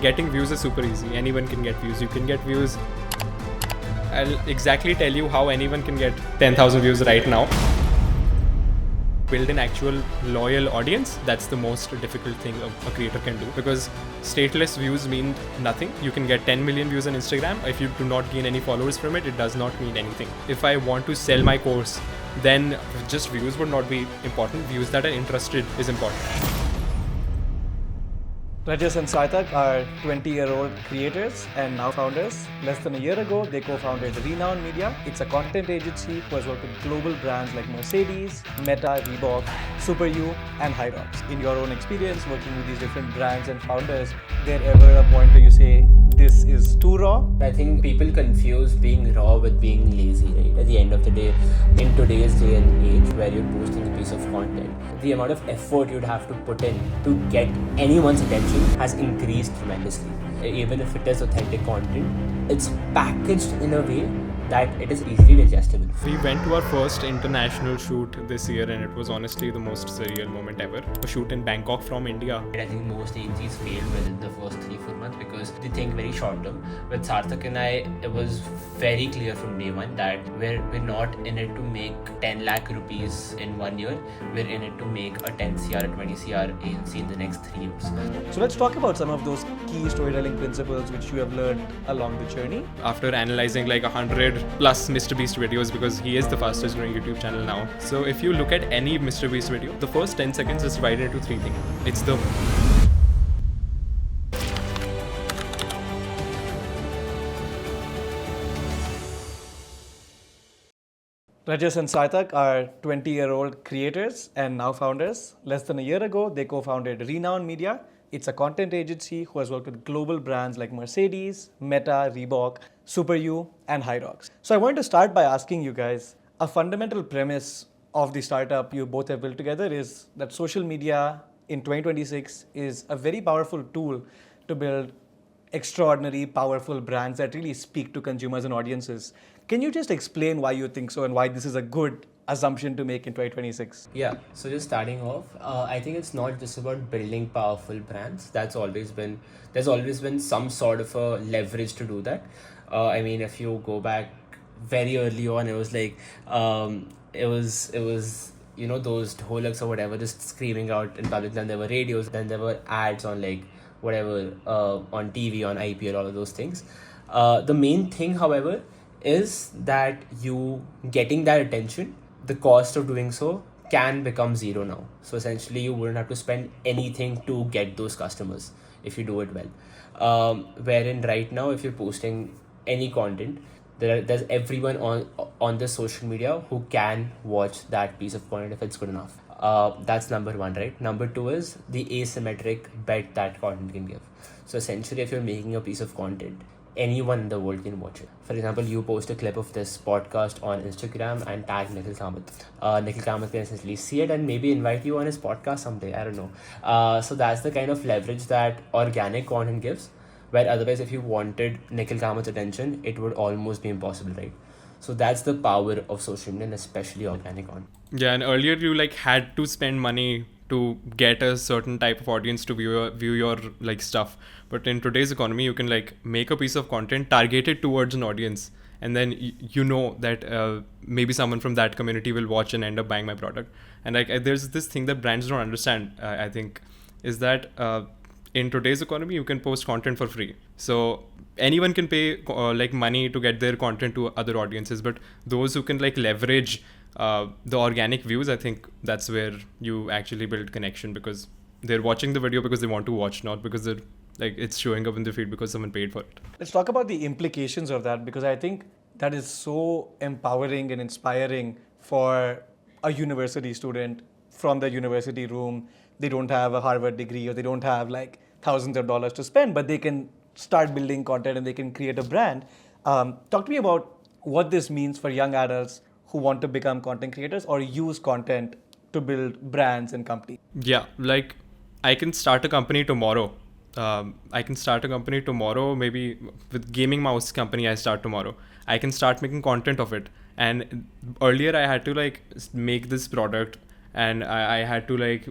getting views is super easy. Anyone can get views. You can get views. I'll exactly tell you how anyone can get 10,000 views right now. Build an actual loyal audience. That's the most difficult thing a creator can do, because stateless views mean nothing. You can get 10 million views on Instagram. If you do not gain any followers from it, it does not mean anything. If I want to sell my course, then just views would not be important. Views that are interested is important. Rajas and Sarthak are 20-year-old creators and now founders. Less than a year ago, they co-founded Renown Media. It's a content agency who has worked with global brands like Mercedes, Meta, Reebok, Super U, and Hyrox. In your own experience working with these different brands and founders, there ever a point where you say, this is too raw? I think people confuse being raw with being lazy, right? At the end of the day, in today's day and age where you're posting a piece of content, the amount of effort you'd have to put in to get anyone's attention has increased tremendously. Even if it is authentic content, it's packaged in a way that it is easily digestible. We went to our first international shoot this year, and it was honestly the most surreal moment ever. A shoot in Bangkok from India. I think most agencies fail within the first 3-4 months because they think very short term. With Sarthak and I, it was very clear from day one that we're not in it to make 10 lakh rupees in 1 year. We're in it to make a 10 CR, a 20 CR agency in the next 3 years. So let's talk about some of those key storytelling principles which you have learned along the journey. After analyzing like 100 plus MrBeast videos, because he is the fastest growing YouTube channel now. So if you look at any MrBeast video, the first 10 seconds is divided into 3 things. It's the Rajas and Sarthak are 20-year-old creators and now founders. Less than a year ago, they co-founded Renown Media. It's a content agency who has worked with global brands like Mercedes, Meta, Reebok, Super U, and Hyrox. So I want to start by asking you guys, a fundamental premise of the startup you both have built together is that social media in 2026 is a very powerful tool to build extraordinary, powerful brands that really speak to consumers and audiences. Can you just explain why you think so and why this is a good assumption to make in 2026? Yeah, so just starting off, I think it's not just about building powerful brands. There's always been some sort of a leverage to do that. I mean, if you go back very early on, it was like, it was those Holux or whatever just screaming out in public. Then there were radios, then there were ads on like whatever, on TV, on IPL, all of those things. The main thing, however, is that you getting that attention, the cost of doing so can become zero now. So essentially you wouldn't have to spend anything to get those customers if you do it well. Wherein right now, if you're posting any content, there's everyone on the social media who can watch that piece of content if it's good enough. That's number one, right? Number two is the asymmetric bet that content can give. So essentially, if you're making a piece of content, anyone in the world can watch it. For example, you post a clip of this podcast on Instagram and tag Nikhil Kamath. Nikhil Kamath can essentially see it and maybe invite you on his podcast someday. I don't know. So that's the kind of leverage that organic content gives, where otherwise if you wanted Nikhil Kamath's attention, it would almost be impossible, right? So that's the power of social media and especially organic content. Yeah, and earlier you like had to spend money to get a certain type of audience to view your like stuff. But in today's economy, you can like make a piece of content targeted towards an audience, and then you know that maybe someone from that community will watch and end up buying my product. And like there's this thing that brands don't understand, I think, is that in today's economy, you can post content for free. So anyone can pay like money to get their content to other audiences, but those who can like leverage the organic views, I think that's where you actually build connection, because they're watching the video because they want to watch, not because they're like it's showing up in the feed because someone paid for it. Let's talk about the implications of that, because I think that is so empowering and inspiring for a university student from the university room. They don't have a Harvard degree or they don't have like thousands of dollars to spend, but they can start building content and they can create a brand. Talk to me about what this means for young adults who want to become content creators or use content to build brands and companies. Yeah, like I can start a company tomorrow. Maybe with gaming mouse company I start tomorrow. I can start making content of it. And earlier I had to like make this product, and I had to like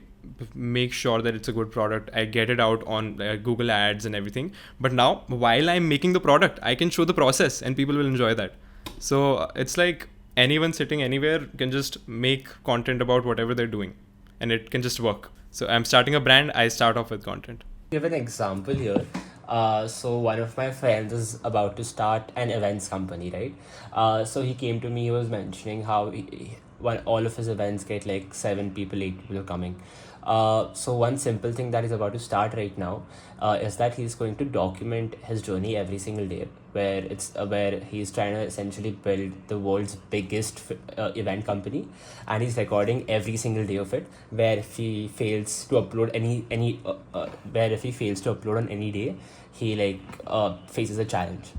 make sure that it's a good product. I get it out on Google ads and everything. But now, while I'm making the product, I can show the process and people will enjoy that. So it's like anyone sitting anywhere can just make content about whatever they're doing, and it can just work. So I'm starting a brand, I start off with content. Give an example here. So one of my friends is about to start an events company, right? So he came to me, he was mentioning how when all of his events get like 7 people, 8 people are coming. So one simple thing that he's about to start right now is that he's going to document his journey every single day, where he's trying to essentially build the world's biggest event company, and he's recording every single day of it. Where if he fails to upload where if he fails to upload on any day, he faces a challenge.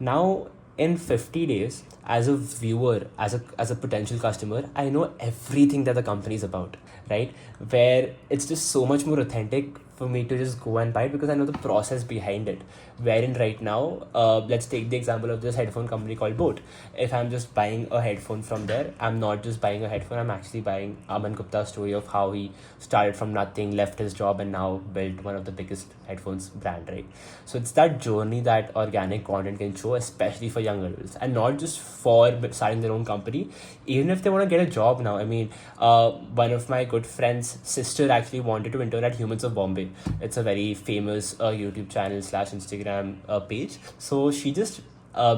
Now in 50 days, as a viewer, as a potential customer, I know everything that the company is about, right? Where it's just so much more authentic for me to just go and buy it because I know the process behind it. Wherein right now, let's take the example of this headphone company called Boat. If I'm just buying a headphone from there, I'm not just buying a headphone, I'm actually buying Aman Gupta's story of how he started from nothing, left his job, and now built one of the biggest headphones brand, right? So it's that journey that organic content can show, especially for young adults, and not just for starting their own company, even if they want to get a job now. I mean, one of my good friends' sister actually wanted to intern at Humans of Bombay. It's a very famous YouTube channel / Instagram page. So she just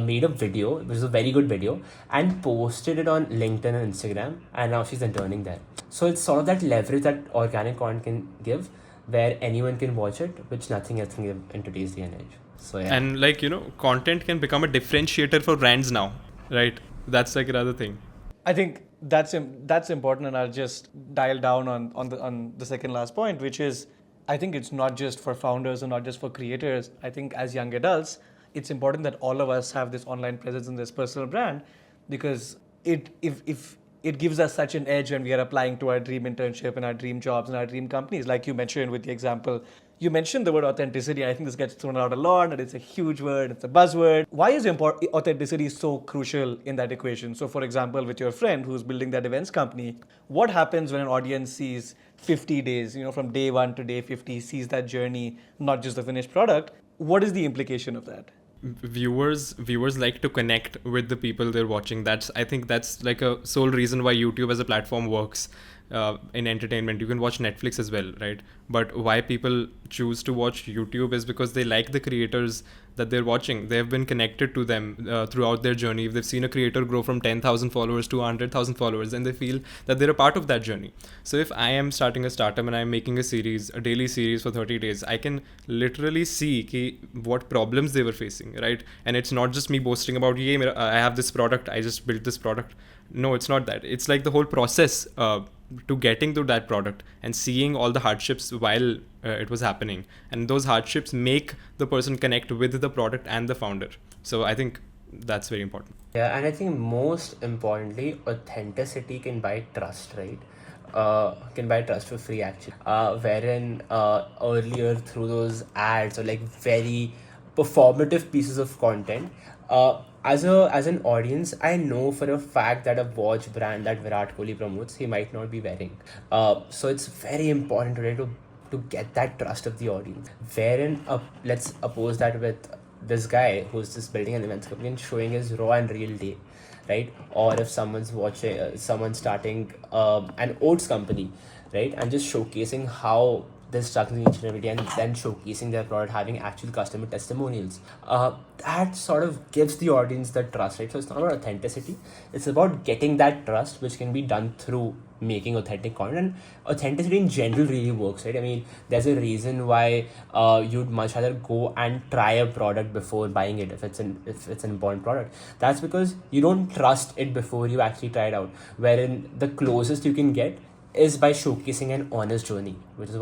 made a video, which is a very good video, and posted it on LinkedIn and Instagram, and now she's interning there. So it's sort of that leverage that organic content can give, where anyone can watch it, which nothing else can give in today's day and age. So yeah. And content can become a differentiator for brands now, right? That's like another thing. I think that's important, and I'll just dial down on the second last point, which is I think it's not just for founders and not just for creators. I think as young adults, it's important that all of us have this online presence and this personal brand, because if it gives us such an edge when we are applying to our dream internship and our dream jobs and our dream companies. Like you mentioned with the example, you mentioned the word authenticity. I think this gets thrown out a lot, and it's a huge word, it's a buzzword. Why is authenticity so crucial in that equation? So for example, with your friend who's building that events company, what happens when an audience sees 50 days, from day 1 to day 50, sees that journey, not just the finished product? What is the implication of that? Viewers like to connect with the people they're watching. I think that's like a sole reason why YouTube as a platform works in entertainment. You can watch Netflix as well, right? But why people choose to watch YouTube is because they like the creators that they're watching. They've been connected to them throughout their journey. If they've seen a creator grow from 10,000 followers to 100,000 followers, and they feel that they're a part of that journey. So if I am starting a startup and I'm making a daily series for 30 days, I can literally see what problems they were facing, right? And it's not just me boasting about, I have this product, I just built this product. No, it's not that. It's like the whole process to getting to that product and seeing all the hardships while it was happening, and those hardships make the person connect with the product and the founder. So I think that's very important. Yeah, and I think most importantly, authenticity can buy trust, right? Can buy trust for free actually. Wherein earlier through those ads or like very performative pieces of content, as an audience, I know for a fact that a watch brand that Virat Kohli promotes, he might not be wearing. So it's very important today to get that trust of the audience. Wherein let's oppose that with this guy who's just building an events company and showing his raw and real day, right? Or if someone's someone's starting an oats company, right, and just showcasing how they're struggling each and every day, and then showcasing their product, having actual customer testimonials, that sort of gives the audience the trust, right? So it's not about authenticity, it's about getting that trust, which can be done through making authentic content. And authenticity in general really works, right? I mean, there's a reason why you'd much rather go and try a product before buying it if it's an important product. That's because you don't trust it before you actually try it out, wherein the closest you can get is by showcasing an honest journey, which is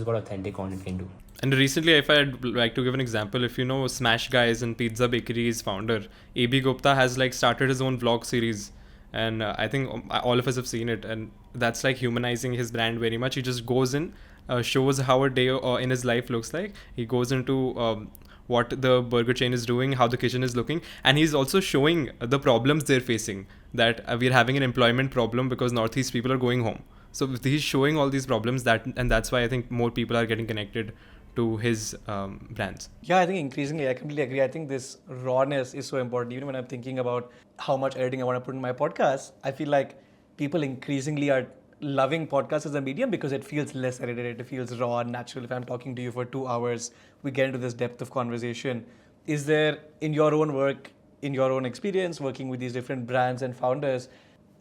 what authentic content can do. And recently, if I'd like to give an example, if you know Smash Guys and Pizza Bakery's founder, AB Gupta has started his own vlog series, and I think all of us have seen it, and that's humanizing his brand very much. He just goes in, shows how a day in his life looks like. He goes into what the burger chain is doing, how the kitchen is looking, and he's also showing the problems they're facing, that we're having an employment problem because Northeast people are going home. So he's showing all these problems and that's why I think more people are getting connected to his brands. Yeah, I think increasingly, I completely agree. I think this rawness is so important. Even when I'm thinking about how much editing I want to put in my podcast, I feel like people increasingly are loving podcasts as a medium because it feels less edited. It feels raw and natural. If I'm talking to you for 2 hours, we get into this depth of conversation. Is there, in your own work, in your own experience, working with these different brands and founders,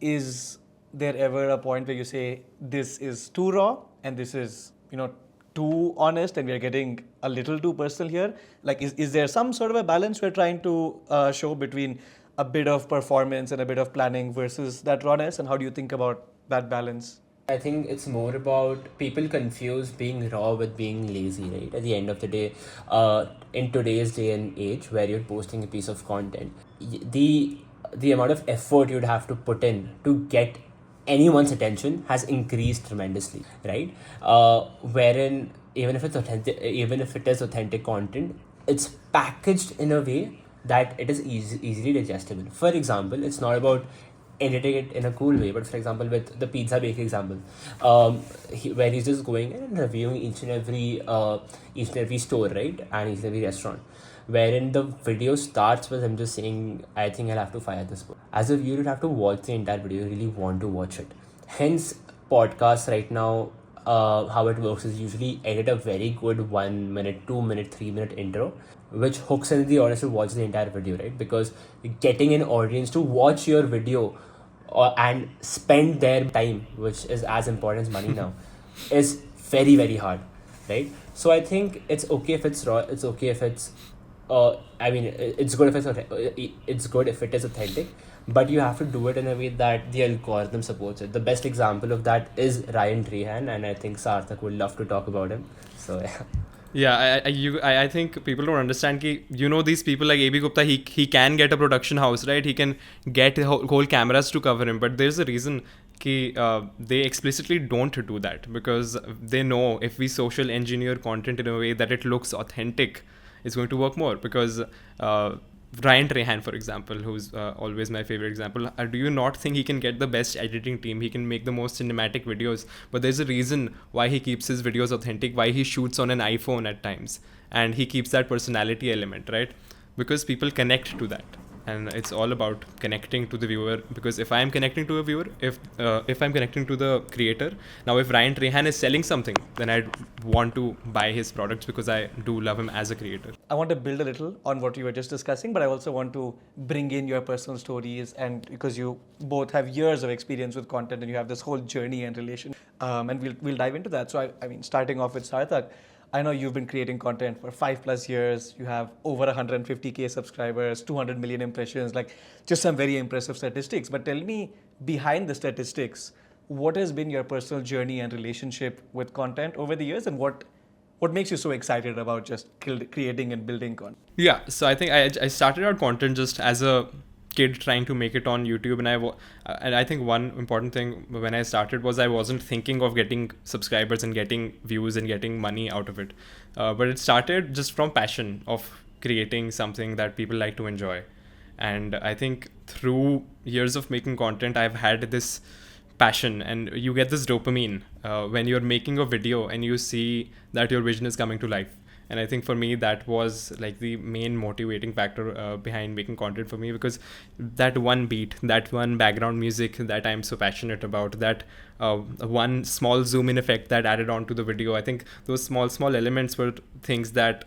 is there ever a point where you say this is too raw and this is, too honest and we're getting a little too personal here? Like, is there some sort of a balance we're trying to show between a bit of performance and a bit of planning versus that rawness? And how do you think about that balance? I think it's more about people confuse being raw with being lazy, right? At the end of the day, in today's day and age where you're posting a piece of content, the amount of effort you'd have to put in to get anyone's attention has increased tremendously, right? Wherein even if it is authentic content, it's packaged in a way that it is easily digestible. For example, it's not about editing it in a cool way, but for example, with the pizza bakery example, where he's just going in and reviewing each and every store, right, and each and every restaurant, wherein the video starts with him just saying, I think I'll have to fire this book. As a viewer, you have to watch the entire video, you really want to watch it. Hence, podcasts right now, how it works is usually edit a very good 1 minute, 2 minute, 3 minute intro, which hooks in the audience to watch the entire video, right? Because getting an audience to watch your video and spend their time, which is as important as money now, is very, very hard, right? So I think it's okay if it's raw. It's okay if it's, it's good if it's good if it is authentic, but you have to do it in a way that the algorithm supports it. The best example of that is Ryan Trahan, and I think Sarthak would love to talk about him. So yeah. Yeah, I think people don't understand ki, these people like AB Gupta, he can get a production house, right? He can get whole cameras to cover him, but there's a reason ki, they explicitly don't do that, because they know if we social engineer content in a way that it looks authentic, it's going to work more. Because Ryan Trahan, for example, who's always my favorite example, do you not think he can get the best editing team? He can make the most cinematic videos, but there's a reason why he keeps his videos authentic, why he shoots on an iPhone at times, and he keeps that personality element, right? Because people connect to that. And it's all about connecting to the viewer, because if I'm connecting to a viewer, if I'm connecting to the creator, now if Ryan Trahan is selling something, then I'd want to buy his products because I do love him as a creator. I want to build a little on what you were just discussing, but I also want to bring in your personal stories, and because you both have years of experience with content and you have this whole journey and relation, and we'll dive into that. So I mean, starting off with Sarthak, I know you've been creating content for 5+ years. You have over 150K subscribers, 200 million impressions, like just some very impressive statistics. But tell me, behind the statistics, what has been your personal journey and relationship with content over the years, and what makes you so excited about just creating and building content? Yeah, so I think I started out content just as a kid trying to make it on YouTube, and I think one important thing when I started was I wasn't thinking of getting subscribers and getting views and getting money out of it, but it started just from passion of creating something that people like to enjoy. And I think through years of making content, I've had this passion, and you get this dopamine when you're making a video and you see that your vision is coming to life. And I think for me, that was like the main motivating factor behind making content for me, because that one beat, that one background music that I'm so passionate about, that one small zoom in effect that added on to the video, I think those small elements were things that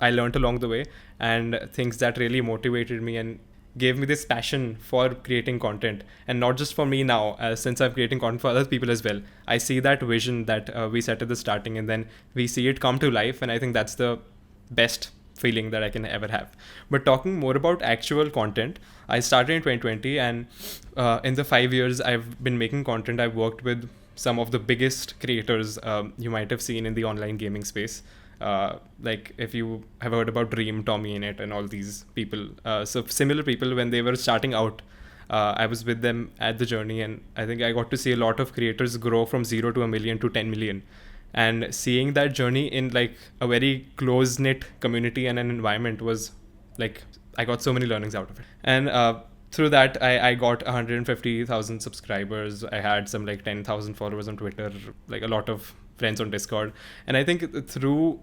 I learned along the way, and things that really motivated me and gave me this passion for creating content. And not just for me now, since I'm creating content for other people as well, I see that vision that we set at the starting, and then we see it come to life, and I think that's the best feeling that I can ever have. But talking more about actual content, I started in 2020, and in the 5 years I've been making content, I've worked with some of the biggest creators you might have seen in the online gaming space. Like if you have heard about Dream, Tommy in it, and all these people. So similar people, when they were starting out, I was with them at the journey, and I think I got to see a lot of creators grow from 0 to a million to 10 million. And seeing that journey in like a very close-knit community and an environment was like, I got so many learnings out of it. And through that I got 150,000 subscribers. I had some like 10,000 followers on Twitter, like a lot of friends on Discord. And I think through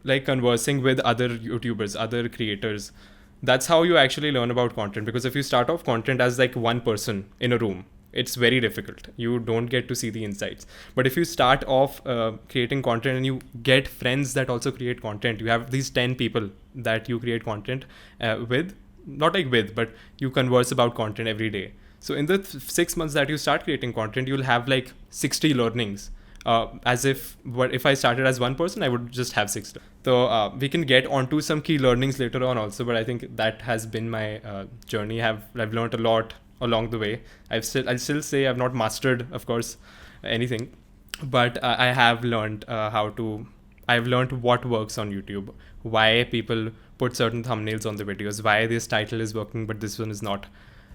like conversing with other YouTubers, other creators, that's how you actually learn about content. Because if you start off content as like one person in a room, it's very difficult. You don't get to see the insights. But if you start off creating content and you get friends that also create content, you have these 10 people that you create content with, not like with, but you converse about content every day. So in the 6 months that you start creating content, you'll have like 60 learnings. As if what if I started as one person, I would just have 60. So we can get onto some key learnings later on also, but I think that has been my journey. I've learned a lot along the way. I'll still say I've not mastered, of course, anything, but I have learned I've learned what works on YouTube, why people put certain thumbnails on the videos, why this title is working but this one is not,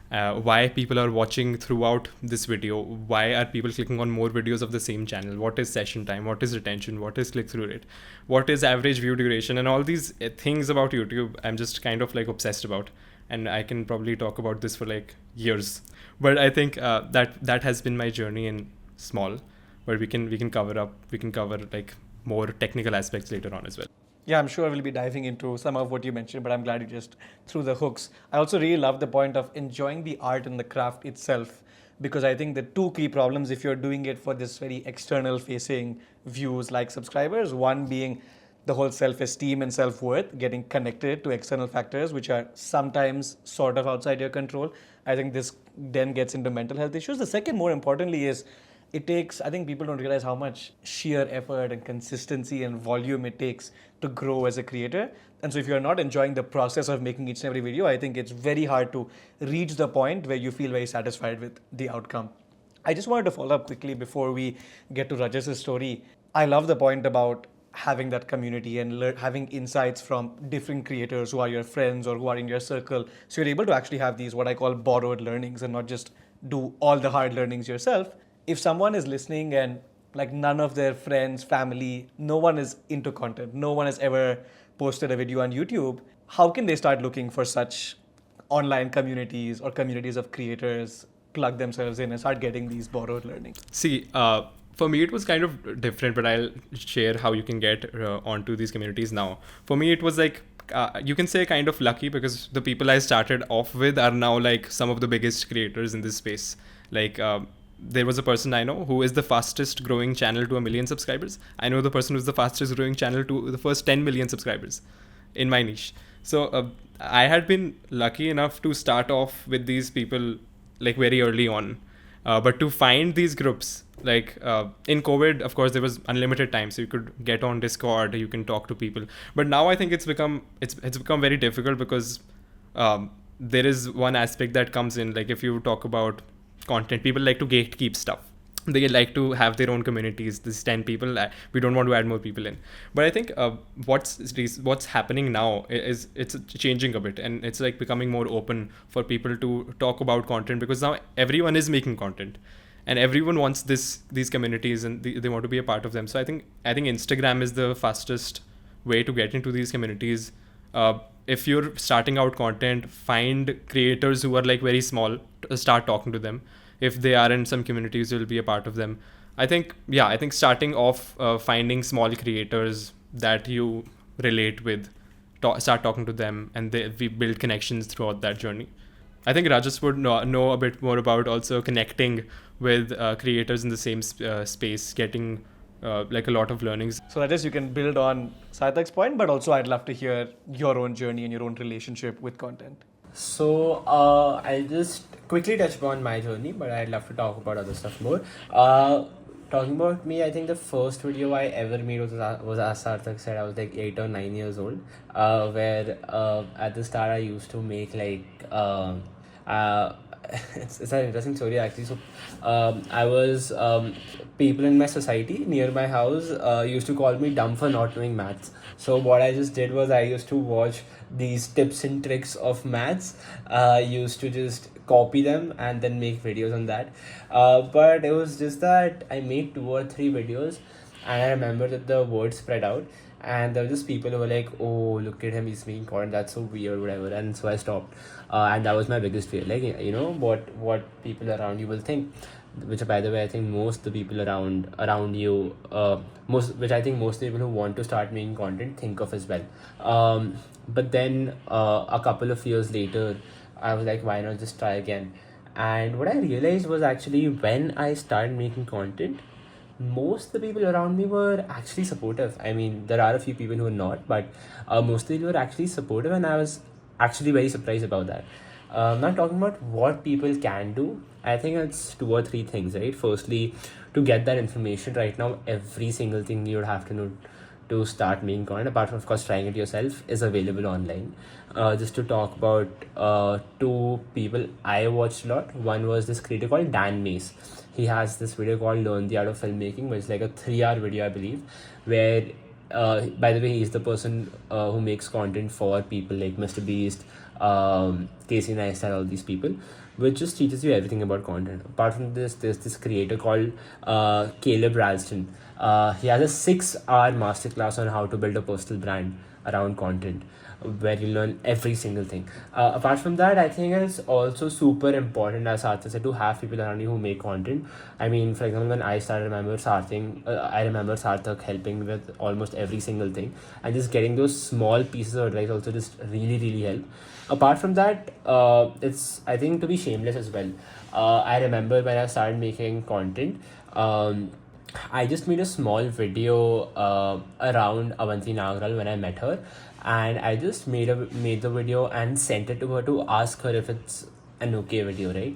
why people are watching throughout this video, why are people clicking on more videos of the same channel, what is session time, what is retention, what is click-through rate, what is average view duration, and all these things about YouTube I'm just kind of like obsessed about. And I can probably talk about this for like years, but I think that has been my journey in small, but we can cover like more technical aspects later on as well. Yeah, I'm sure we'll be diving into some of what you mentioned, but I'm glad you just threw the hooks. I also really love the point of enjoying the art and the craft itself, because I think the two key problems if you're doing it for this very external facing views like subscribers, one being the whole self-esteem and self-worth, getting connected to external factors which are sometimes sort of outside your control. I think this then gets into mental health issues. The second, more importantly, is it takes, I think people don't realize how much sheer effort and consistency and volume it takes to grow as a creator. And so if you're not enjoying the process of making each and every video, I think it's very hard to reach the point where you feel very satisfied with the outcome. I just wanted to follow up quickly before we get to Rajas's story. I love the point about having that community and having insights from different creators who are your friends or who are in your circle. So you're able to actually have these what I call borrowed learnings and not just do all the hard learnings yourself. If someone is listening and like none of their friends, family, no one is into content, no one has ever posted a video on YouTube, how can they start looking for such online communities or communities of creators, plug themselves in and start getting these borrowed learnings? See, for me it was kind of different, but I'll share how you can get onto these communities now. For me it was like you can say kind of lucky, because the people I started off with are now like some of the biggest creators in this space. Like there was a person I know who is the fastest growing channel to 1 million subscribers. I know the person who's the fastest growing channel to the first 10 million subscribers in my niche. So I had been lucky enough to start off with these people like very early on. But to find these groups, like in COVID, of course, there was unlimited time, so you could get on Discord, you can talk to people. But now I think it's become very difficult, because there is one aspect that comes in. Like if you talk about content, people like to gatekeep stuff. They like to have their own communities. This 10 people, we don't want to add more people in. But I think what's happening now is it's changing a bit, and it's like becoming more open for people to talk about content, because now everyone is making content and everyone wants these communities, and they want to be a part of them. So I think Instagram is the fastest way to get into these communities. If you're starting out content, find creators who are like very small, start talking to them. If they are in some communities, you'll be a part of them. I think starting off, finding small creators that you relate with, start talking to them, and we build connections throughout that journey. I think Rajas would know a bit more about also connecting with creators in the same space, getting like a lot of learnings. So Rajas, you can build on Sarthak's point, but also I'd love to hear your own journey and your own relationship with content. So I'll just quickly touch upon my journey, but I'd love to talk about other stuff more. Talking about me, I think the first video I ever made was as Sarthak said, I was like 8 or 9 years old, where at the start I used to make like it's an interesting story actually. So I was people in my society near my house used to call me dumb for not knowing maths. So what I just did was I used to watch these tips and tricks of maths, used to just copy them and then make videos on that. But it was just that I made 2 or 3 videos, and I remember that the word spread out, and there were just people who were like, oh, look at him, he's making content, that's so weird, whatever. And so I stopped. And that was my biggest fear, like, what people around you will think, which, by the way, I think most the people around you, most which I think most people who want to start making content think of as well. But then a couple of years later, I was like, why not just try again? And what I realized was, actually, when I started making content, most of the people around me were actually supportive. I mean, there are a few people who are not, but most of the people were actually supportive, and I was actually very surprised about that. Not talking about what people can do, I think it's two or three things, right? Firstly, to get that information right now, every single thing you would have to know to start making content, apart from, of course, trying it yourself, is available online. Just to talk about two people I watched a lot. One was this creator called Dan Mace. He has this video called Learn the Art of Filmmaking, which is like a 3-hour video, I believe, where, by the way, he's the person who makes content for people like Mr. Beast, Casey Neistat, all these people, which just teaches you everything about content. Apart from this, there's this creator called Caleb Ralston. He has a 6-hour masterclass on how to build a personal brand around content, where you learn every single thing. Apart from that, I think it's also super important, as Sarthak said, to have people around you who make content. I mean, for example, when I started, I remember Sarthak helping me with almost every single thing, and just getting those small pieces of advice also just really, really help. Apart from that, it's, I think, to be shameless as well. I remember when I started making content, I just made a small video around Avanti Nagral when I met her, and I just made the video and sent it to her to ask her if it's an okay video, right?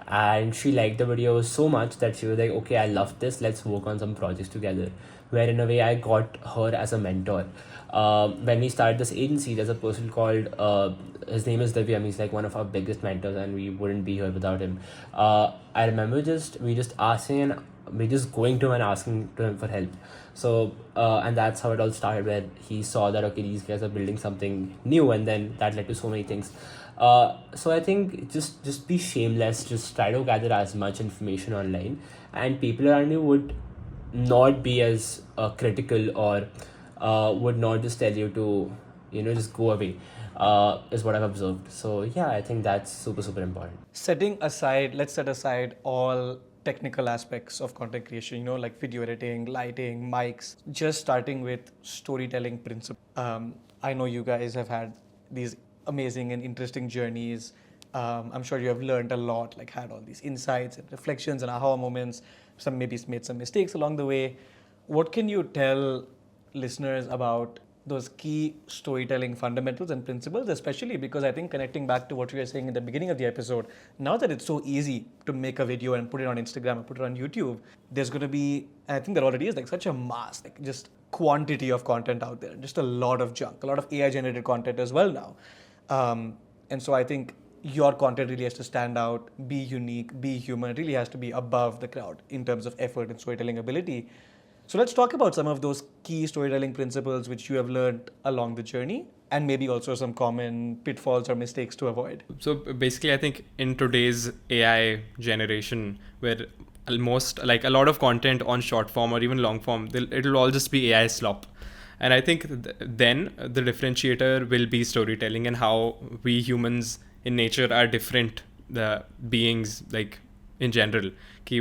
And she liked the video so much that she was like, okay, I love this, let's work on some projects together. Where, in a way, I got her as a mentor. When we started this agency, there's a person called, his name is Divyam. He's like one of our biggest mentors, and we wouldn't be here without him. I remember we just asking, and we just going to him and asking to him for help. So and that's how it all started, where he saw that, okay, these guys are building something new, and then that led to so many things. So I think just be shameless, just try to gather as much information online, and people around you would not be as critical, or would not just tell you to, just go away, is what I've observed. So yeah, I think that's super, super important. Let's set aside all technical aspects of content creation, like video editing, lighting, mics, just starting with storytelling principles. I know you guys have had these amazing and interesting journeys. I'm sure you have learned a lot, like had all these insights and reflections and aha moments, some maybe made some mistakes along the way. What can you tell listeners about those key storytelling fundamentals and principles, especially because I think, connecting back to what you were saying in the beginning of the episode, now that it's so easy to make a video and put it on Instagram or put it on YouTube, there's going to be, and I think there already is, like such a mass, like just quantity of content out there, just a lot of junk, a lot of AI generated content as well now. And so I think your content really has to stand out, be unique, be human. It really has to be above the crowd in terms of effort and storytelling ability. So let's talk about some of those key storytelling principles which you have learned along the journey, and maybe also some common pitfalls or mistakes to avoid. So basically, I think in today's AI generation, where almost like a lot of content on short form or even long form, it'll all just be AI slop. And I think then the differentiator will be storytelling, and how we humans in nature are different, the beings, like in general.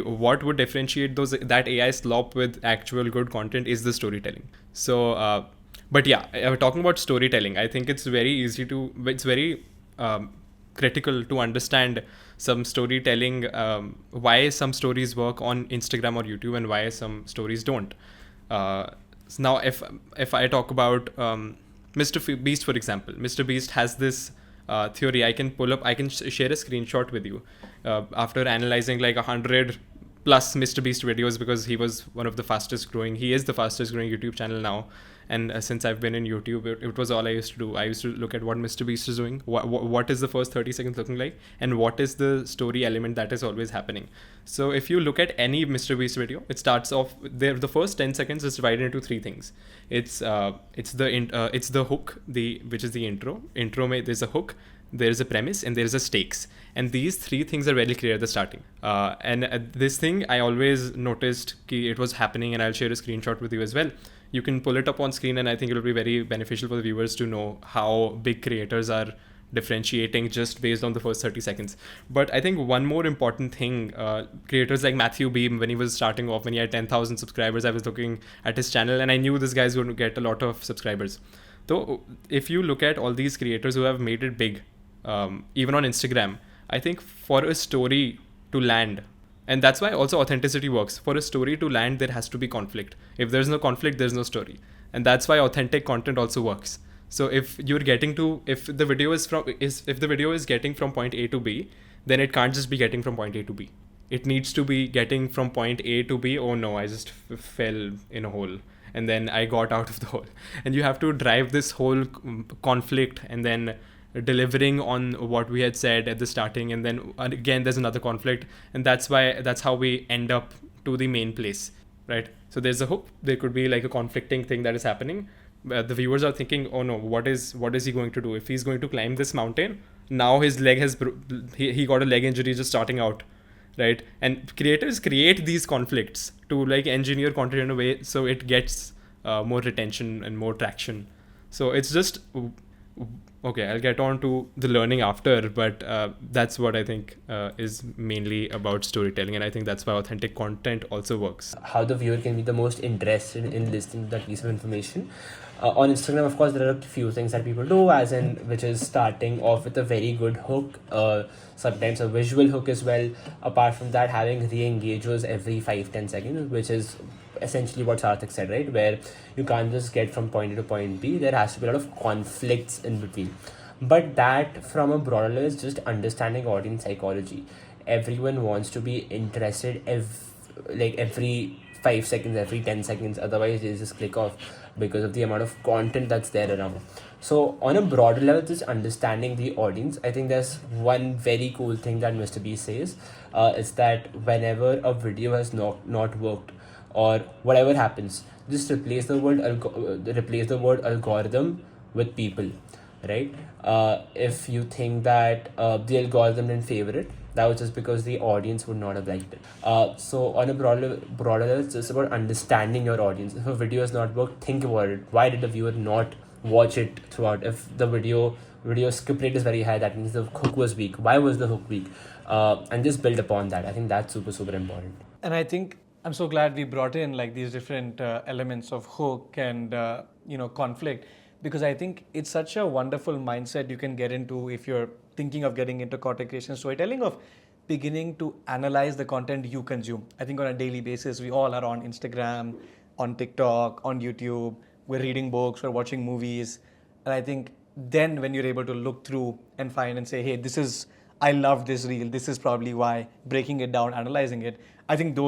What would differentiate that AI slop with actual good content is the storytelling. So, but yeah, talking about storytelling, I think it's very critical to understand some storytelling, why some stories work on Instagram or YouTube and why some stories don't. Now, if I talk about Mr. Beast, for example, Mr. Beast has this theory. I can share a screenshot with you after analyzing like 100 plus Mr. Beast videos, because he is the fastest growing YouTube channel now. And since I've been in YouTube, it was all I used to do. I used to look at what Mr. Beast is doing, what is the first 30 seconds looking like, and what is the story element that is always happening. So if you look at any Mr. Beast video, it starts off there. The first 10 seconds is divided into three things. It's the hook, which is the intro. There's a hook, there's a premise, and there's a stakes. And these three things are very clear at the starting. And this thing I always noticed it was happening, and I'll share a screenshot with you as well. you can pull it up on screen, and I think it will be very beneficial for the viewers to know how big creators are differentiating just based on the first 30 seconds. But I think one more important thing, creators like Matthew Beam, when he was starting off, when he had 10,000 subscribers, I was looking at his channel and I knew this guy's going to get a lot of subscribers. So if you look at all these creators who have made it big, even on Instagram, I think for a story to land, and that's why also authenticity works. For a story to land, there has to be conflict. If there's no conflict, there's no story. And that's why authentic content also works. So if the video is getting from point A to B, then it can't just be getting from point A to B. It needs to be getting from point A to B. Oh no, I just fell in a hole and then I got out of the hole. And you have to drive this whole conflict, and then delivering on what we had said at the starting, and then again there's another conflict, and that's how we end up to the main place, right? So there's a hook, there could be like a conflicting thing that is happening. The viewers are thinking, oh no, what is he going to do if he's going to climb this mountain? Now his leg he got a leg injury just starting out, right? And creators create these conflicts to like engineer content in a way so it gets more retention and more traction. So it's just okay, I'll get on to the learning after, but that's what I think is mainly about storytelling, and I think that's why authentic content also works. How the viewer can be the most interested in listening to that piece of information. On Instagram, of course, there are a few things that people do, as in which is starting off with a very good hook, sometimes a visual hook as well. Apart from that, having re-engagers every 5-10 seconds, which is essentially what Sarthak said, right? Where you can't just get from point A to point B. There has to be a lot of conflicts in between. But that, from a broader level, is just understanding audience psychology. Everyone wants to be interested every 5 seconds, every 10 seconds. Otherwise, they just click off because of the amount of content that's there around. So on a broader level, just understanding the audience, I think there's one very cool thing that Mr. B says, is that whenever a video has not worked, or whatever happens, just replace the word algorithm with people, right? If you think that the algorithm didn't favor it, that was just because the audience would not have liked it. So on a broader level, it's just about understanding your audience. If a video has not worked, think about it. Why did the viewer not watch it throughout? If the video skip rate is very high, that means the hook was weak. Why was the hook weak? And just build upon that. I think that's super, super important. And I think I'm so glad we brought in like these different elements of hook and conflict, because I think it's such a wonderful mindset you can get into if you're thinking of getting into content creation storytelling, of beginning to analyze the content you consume. I think on a daily basis, we all are on Instagram, on TikTok, on YouTube, we're reading books, we're watching movies. And I think then when you're able to look through and find and say, hey, I love this reel, this is probably why, breaking it down, analyzing it, I think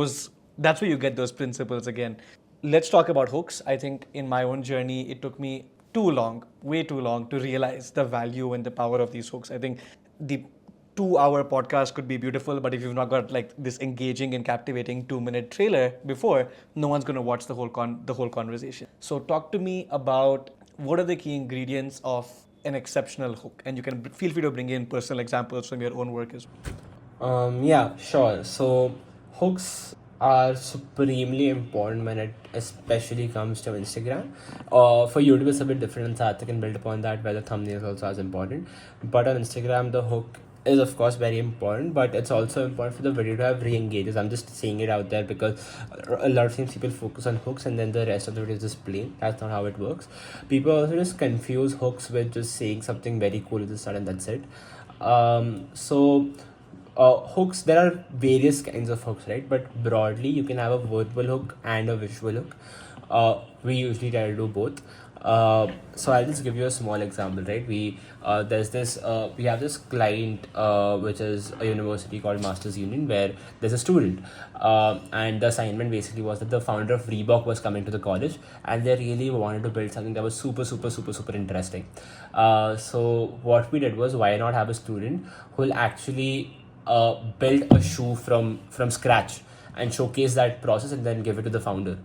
that's where you get those principles again. Let's talk about hooks. I think in my own journey, it took me way too long to realize the value and the power of these hooks. I think the 2-hour podcast could be beautiful, but if you've not got like this engaging and captivating 2-minute trailer before, no one's going to watch the whole conversation. So talk to me about what are the key ingredients of an exceptional hook, and you can feel free to bring in personal examples from your own work as well. Yeah, sure. So hooks are supremely important when it especially comes to Instagram. For YouTube, it's a bit different, and Sarthak can build upon that, where the thumbnail is also as important. But on Instagram, the hook is of course very important, but it's also important for the video to have re-engages. I'm just saying it out there because a lot of times people focus on hooks and then the rest of the video is just plain. That's not how it works. People also just confuse hooks with just saying something very cool at the start and that's it. Hooks, there are various kinds of hooks, right? But broadly, you can have a verbal hook and a visual hook. We usually try to do both. So I'll just give you a small example, right? We have this client, which is a university called Masters Union, where there's a student, and the assignment basically was that the founder of Reebok was coming to the college, and they really wanted to build something that was super, super, super, super interesting. So what we did was, why not have a student who will actually build a shoe from scratch and showcase that process and then give it to the founder.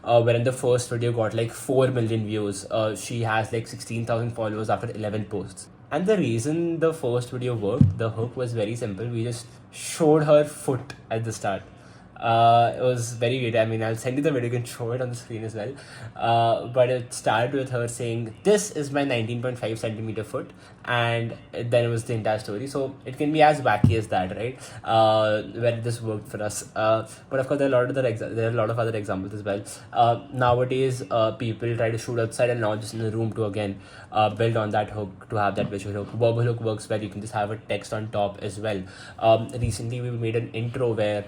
Wherein the first video got like 4 million views. She has like 16,000 followers after 11 posts. And the reason the first video worked, the hook, was very simple. We just showed her foot at the start. It was very weird. I mean, I'll send you the video, you can show it on the screen as well. But it started with her saying, "This is my 19.5 centimeter foot," and then it was the entire story. So it can be as wacky as that, right? Where this worked for us. But of course, there are a lot of other examples as well. Nowadays, people try to shoot outside and not just in the room to again build on that hook to have that visual hook. Verbal hook works where you can just have a text on top as well. Recently, we made an intro where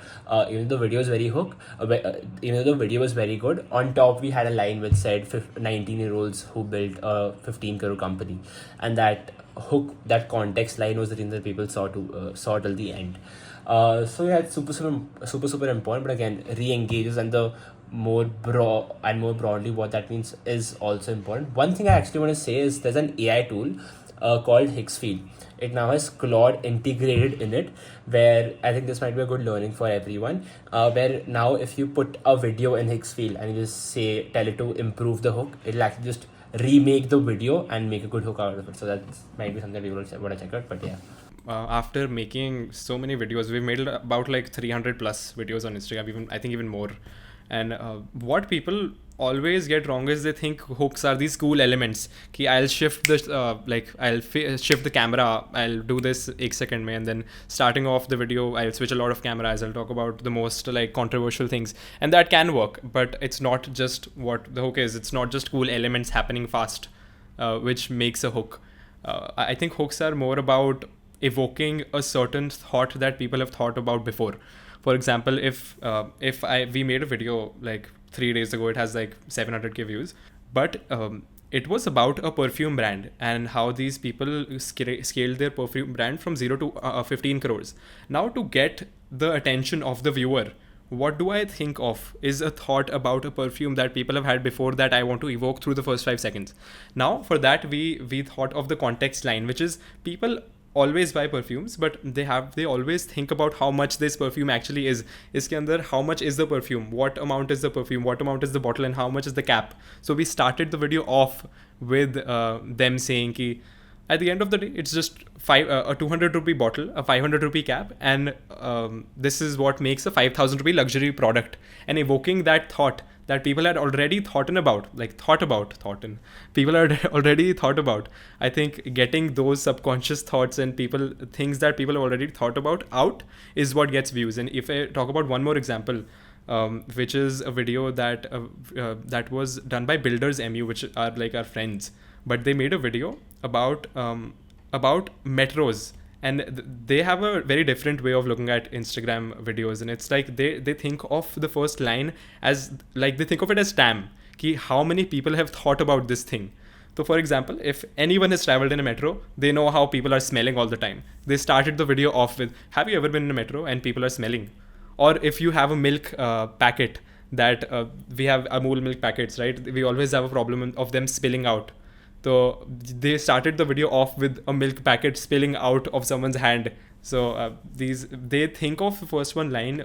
even though the video is very even though the video was very good, on top we had a line which said 19-year-olds who built a 15 crore company, and that hook, that context line was the thing that people saw till the end. So yeah, it's super important. But again, re-engages, and the more broadly what that means is also important. One thing I actually want to say is there's an AI tool called Higgsfield. It now has Claude integrated in it, where I think this might be a good learning for everyone. Where now if you put a video in Higgsfield and you just tell it to improve the hook, it'll actually just remake the video and make a good hook out of it. So that might be something people want to check out. But yeah. After making so many videos, we've made about like 300 plus videos on Instagram, I think even more. And what people always get wrong is they think hooks are these cool elements. Ki I'll shift the shift the camera, I'll do this 1 second mein, and then starting off the video I'll switch a lot of cameras, I'll talk about the most like controversial things, and that can work. But it's not just what the hook is. It's not just cool elements happening fast, which makes a hook. I think hooks are more about evoking a certain thought that people have thought about before. For example, if we made a video like 3 days ago, it has like 700k views, but it was about a perfume brand and how these people scaled their perfume brand from 0 to 15 crores. Now, to get the attention of the viewer, what do I think of is a thought about a perfume that people have had before that I want to evoke through the first 5 seconds. Now, for that, we thought of the context line, which is people always buy perfumes, but they always think about how much this perfume actually is. Iske andar, how much is the perfume? What amount is the perfume? What amount is the bottle? And how much is the cap? So we started the video off with them saying ki, at the end of the day, it's just a 200 rupee bottle, a 500 rupee cap, and this is what makes a 5,000 rupee luxury product. And evoking that thought that people had already people had already thought about. I think getting those subconscious thoughts and things that people have already thought about out is what gets views. And if I talk about one more example, which is a video that was done by Builders MU, which are like our friends, but they made a video about metros, and they have a very different way of looking at Instagram videos. And it's like they think of the first line as like, they think of it as TAM, ki how many people have thought about this thing. So for example, if anyone has traveled in a metro, they know how people are smelling all the time. They started the video off with, have you ever been in a metro and people are smelling? Or if you have a milk packet that we have Amul milk packets, right? We always have a problem of them spilling out. So they started the video off with a milk packet spilling out of someone's hand. So they think of the first one line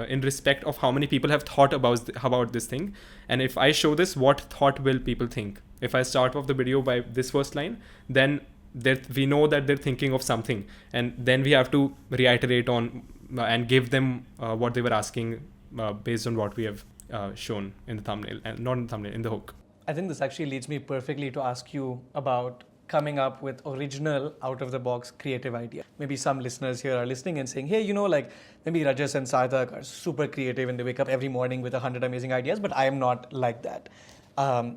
in respect of how many people have thought about this thing. And if I show this, what thought will people think? If I start off the video by this first line, then we know that they're thinking of something. And then we have to reiterate on and give them what they were asking based on what we have shown in the thumbnail, and not in the thumbnail, in the hook. I think this actually leads me perfectly to ask you about coming up with original, out-of-the-box creative idea. Maybe some listeners here are listening and saying, hey, like maybe Rajas and Sarthak are super creative and they wake up every morning with 100 amazing ideas, but I am not like that. I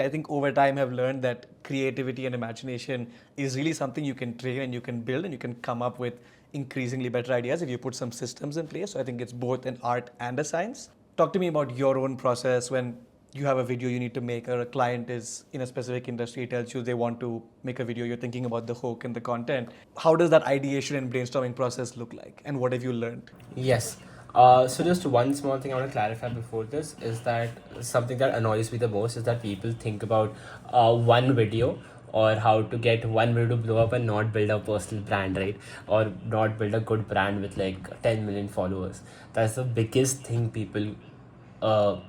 think over time have learned that creativity and imagination is really something you can train and you can build, and you can come up with increasingly better ideas if you put some systems in place. So I think it's both an art and a science. Talk to me about your own process when you have a video you need to make, or a client is in a specific industry, tells you they want to make a video, you're thinking about the hook and the content. How does that ideation and brainstorming process look like, and what have you learned? Yes. So just one small thing I want to clarify before this is that something that annoys me the most is that people think about one video, or how to get one video to blow up and not build a personal brand, right? Or not build a good brand with like 10 million followers. That's the biggest thing people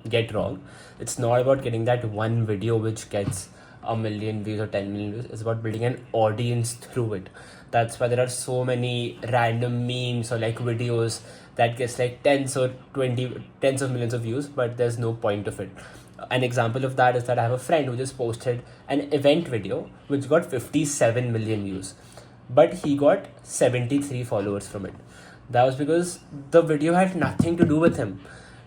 get wrong. It's not about getting that one video which gets a million views or 10 million views. It's about building an audience through it. That's why there are so many random memes or like videos that gets like tens of millions of views, but there's no point of it. An example of that is that I have a friend who just posted an event video which got 57 million views, but he got 73 followers from it. That was because the video had nothing to do with him,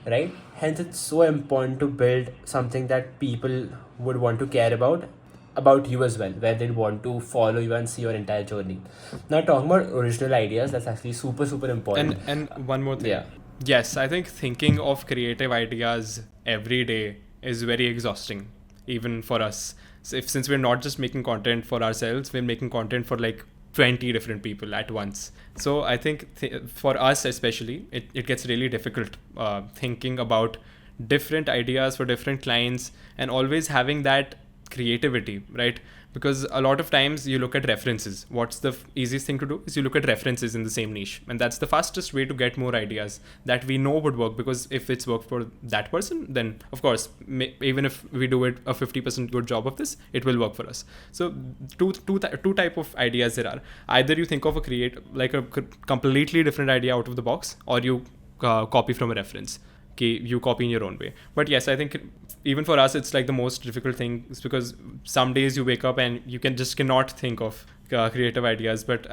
right? Hence, it's so important to build something that people would want to care about you as well, where they'd want to follow you and see your entire journey. Now, talking about original ideas, that's actually super, super important. And one more thing. Yeah. Yes, I think thinking of creative ideas every day is very exhausting, even for us. So since we're not just making content for ourselves, we're making content for like 20 different people at once. So I think for us especially, it gets really difficult thinking about different ideas for different clients and always having that creativity, right? Because a lot of times you look at references. What's the easiest thing to do is you look at references in the same niche, and that's the fastest way to get more ideas that we know would work, because if it's worked for that person, then of course even if we do it a 50% good job of this, it will work for us. So two type of ideas there are. Either you think of a completely different idea out of the box, or you copy from a reference. Okay, you copy in your own way. But yes, I think even for us, it's like the most difficult thing, is because some days you wake up and you cannot think of creative ideas. But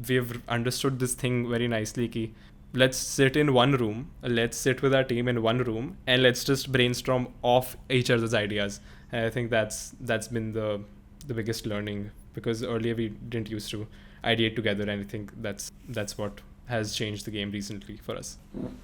we've understood this thing very nicely. Ki, let's sit in one room, let's sit with our team in one room, and let's just brainstorm off each other's ideas. And I think that's been the biggest learning, because earlier we didn't used to ideate together, and I think that's what has changed the game recently for us.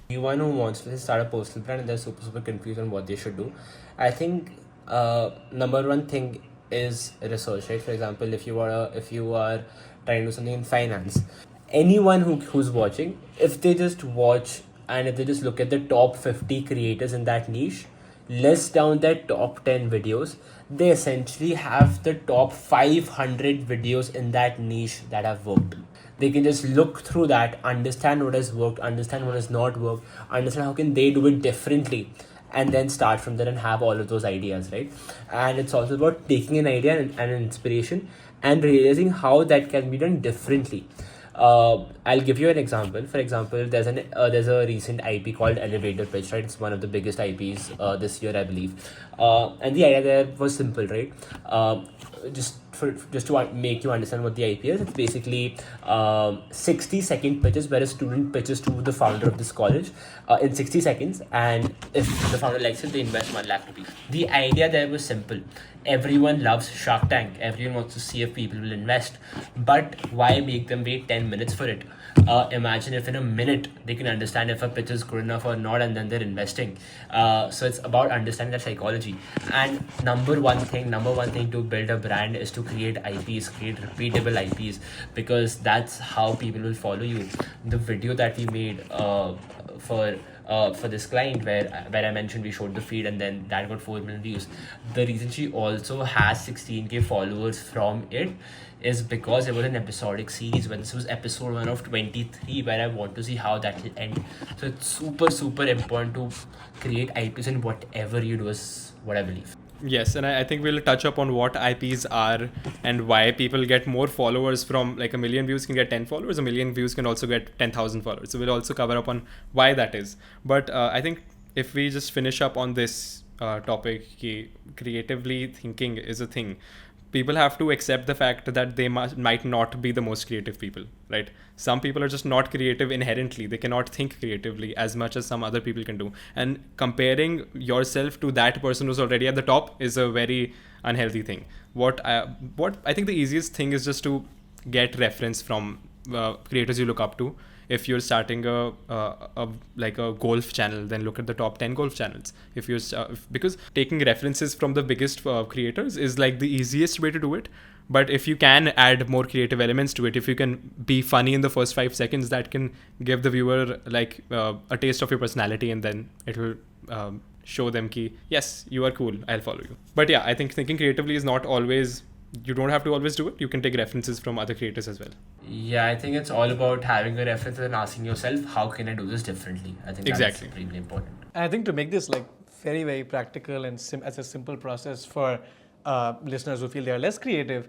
Anyone who wants to start a personal brand and they're super, super confused on what they should do, I think number one thing is research, right? For example, if you are trying to do something in finance, anyone who's watching, if they just watch and if they just look at the top 50 creators in that niche, list down their top 10 videos, they essentially have the top 500 videos in that niche that have worked. They can just look through that, understand what has worked, understand what has not worked, understand how can they do it differently, and then start from there and have all of those ideas, right? And it's also about taking an idea and an inspiration and realizing how that can be done differently. I'll give you an example. For example, there's a recent IP called Elevator Pitch, right? It's one of the biggest IPs this year, I believe. And the idea there was simple, right? Just to make you understand what the IP is, it's basically 60-second pitches where a student pitches to the founder of this college in 60 seconds, and if the founder likes it, they invest 1 lakh rupees. The idea there was simple. Everyone loves Shark Tank. Everyone wants to see if people will invest, but why make them wait 10 minutes for it? Imagine if in a minute they can understand if a pitch is good enough or not, and then they're investing. So it's about understanding that psychology. And number one thing to build a brand is to create IPs, create repeatable IPs, because that's how people will follow you. The video that we made for this client, where I mentioned we showed the feed and then that got 4 million views. The reason she also has 16k followers from it is because it was an episodic series, when this was episode 1 of 23, where I want to see how that will end. So it's super, super important to create IPs in whatever you do, is what I believe. Yes, and I think we'll touch upon what IPs are and why people get more followers from, like, 1 million views can get 10 followers, 1 million views can also get 10,000 followers. So we'll also cover up on why that is. But I think if we just finish up on this topic, creatively thinking is a thing. People have to accept the fact that they might not be the most creative people, right? Some people are just not creative inherently. They cannot think creatively as much as some other people can do. And comparing yourself to that person who's already at the top is a very unhealthy thing. What I think the easiest thing is just to get reference from creators you look up to. If you're starting a golf channel, then look at the top 10 golf channels. If you're because taking references from the biggest creators is like the easiest way to do it. But if you can add more creative elements to it, if you can be funny in the first 5 seconds, that can give the viewer like a taste of your personality, and then it will show them ki, yes, you are cool, I'll follow you. But yeah, I think thinking creatively is not always, you don't have to always do it. You can take references from other creators as well. Yeah, I think it's all about having a reference and asking yourself, how can I do this differently? I think Exactly. That's really important. And I think to make this like very, very practical and as a simple process for listeners who feel they are less creative,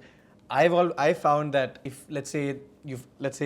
I found that if let's say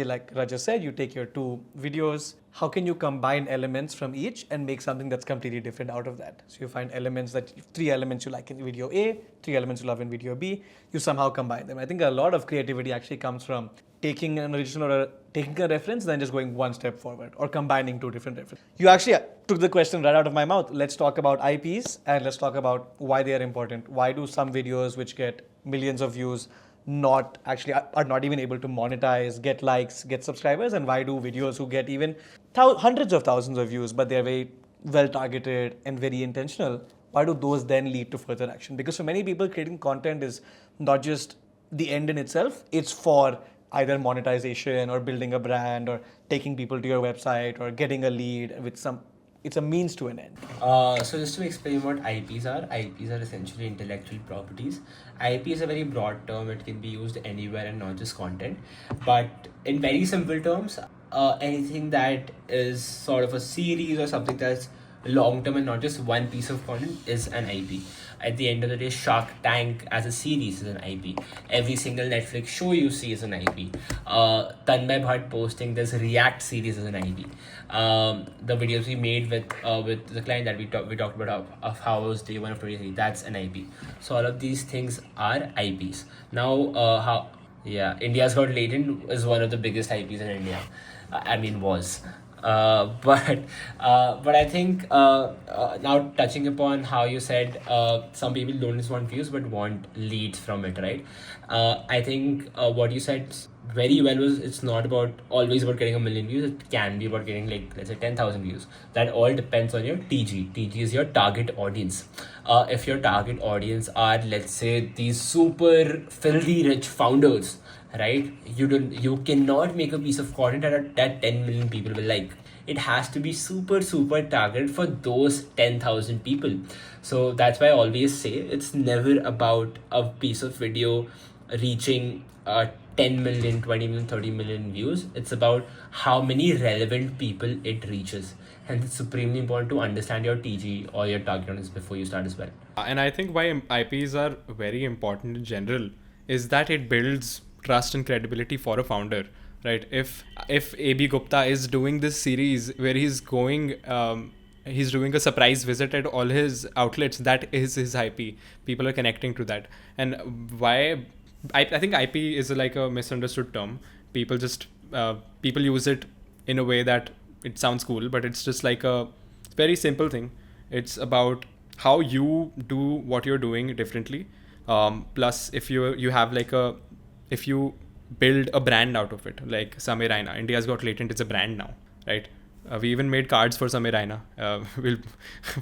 like Rajas said, you take your two videos, how can you combine elements from each and make something that's completely different out of that? So you find elements that three elements you like in video A, three elements you love in video B, you somehow combine them. I think a lot of creativity actually comes from taking an original or taking a reference, then just going one step forward or combining two different references. You actually took the question right out of my mouth. Let's talk about IPs and let's talk about why they are important. Why do some videos which get millions of views are not even able to monetize, get likes, get subscribers, and why do videos who get even hundreds of thousands of views, but they're very well targeted and very intentional, why do those then lead to further action? Because for many people, creating content is not just the end in itself, it's for either monetization or building a brand or taking people to your website or getting a lead with some. It's a means to an end. So just to explain what IPs are essentially intellectual properties. IP is a very broad term. It can be used anywhere and not just content. But in very simple terms, anything that is sort of a series or something that's long term and not just one piece of content is an IP. At the end of the day, Shark Tank as a series is an IP. Every single Netflix show you see is an IP. Tanmay Bhatt posting this React series is an IP. The videos we made with the client that we talked about of how was day one of 23, that's an IP. So all of these things are IPs. Now, India's Got Latent is one of the biggest IPs in India. Was. But I think now touching upon how you said some people don't just want views but want leads from it, right? I think what you said very well was it's not always about getting 1 million views. It can be about getting, like, let's say 10,000 views. That all depends on your TG. TG is your target audience. If your target audience are, let's say, these super filthy rich founders, right? You cannot make a piece of content that 10 million people will like. It has to be super targeted for those 10,000 people. So that's why I always say it's never about a piece of video reaching 10 million, 20 million, 30 million views. It's about how many relevant people it reaches. And it's supremely important to understand your TG or your target audience before you start as well. And I think why IPs are very important in general is that it builds trust and credibility for a founder, right? If AB Gupta is doing this series where he's doing a surprise visit at all his outlets, that is his IP. People are connecting to that. And why I think IP is like a misunderstood term. People use it in a way that it sounds cool, but it's just like a very simple thing. It's about how you do what you're doing differently. Plus, if you build a brand out of it, like Samir Raina, India's Got Latent is a brand now, right? We even made cards for Samir Raina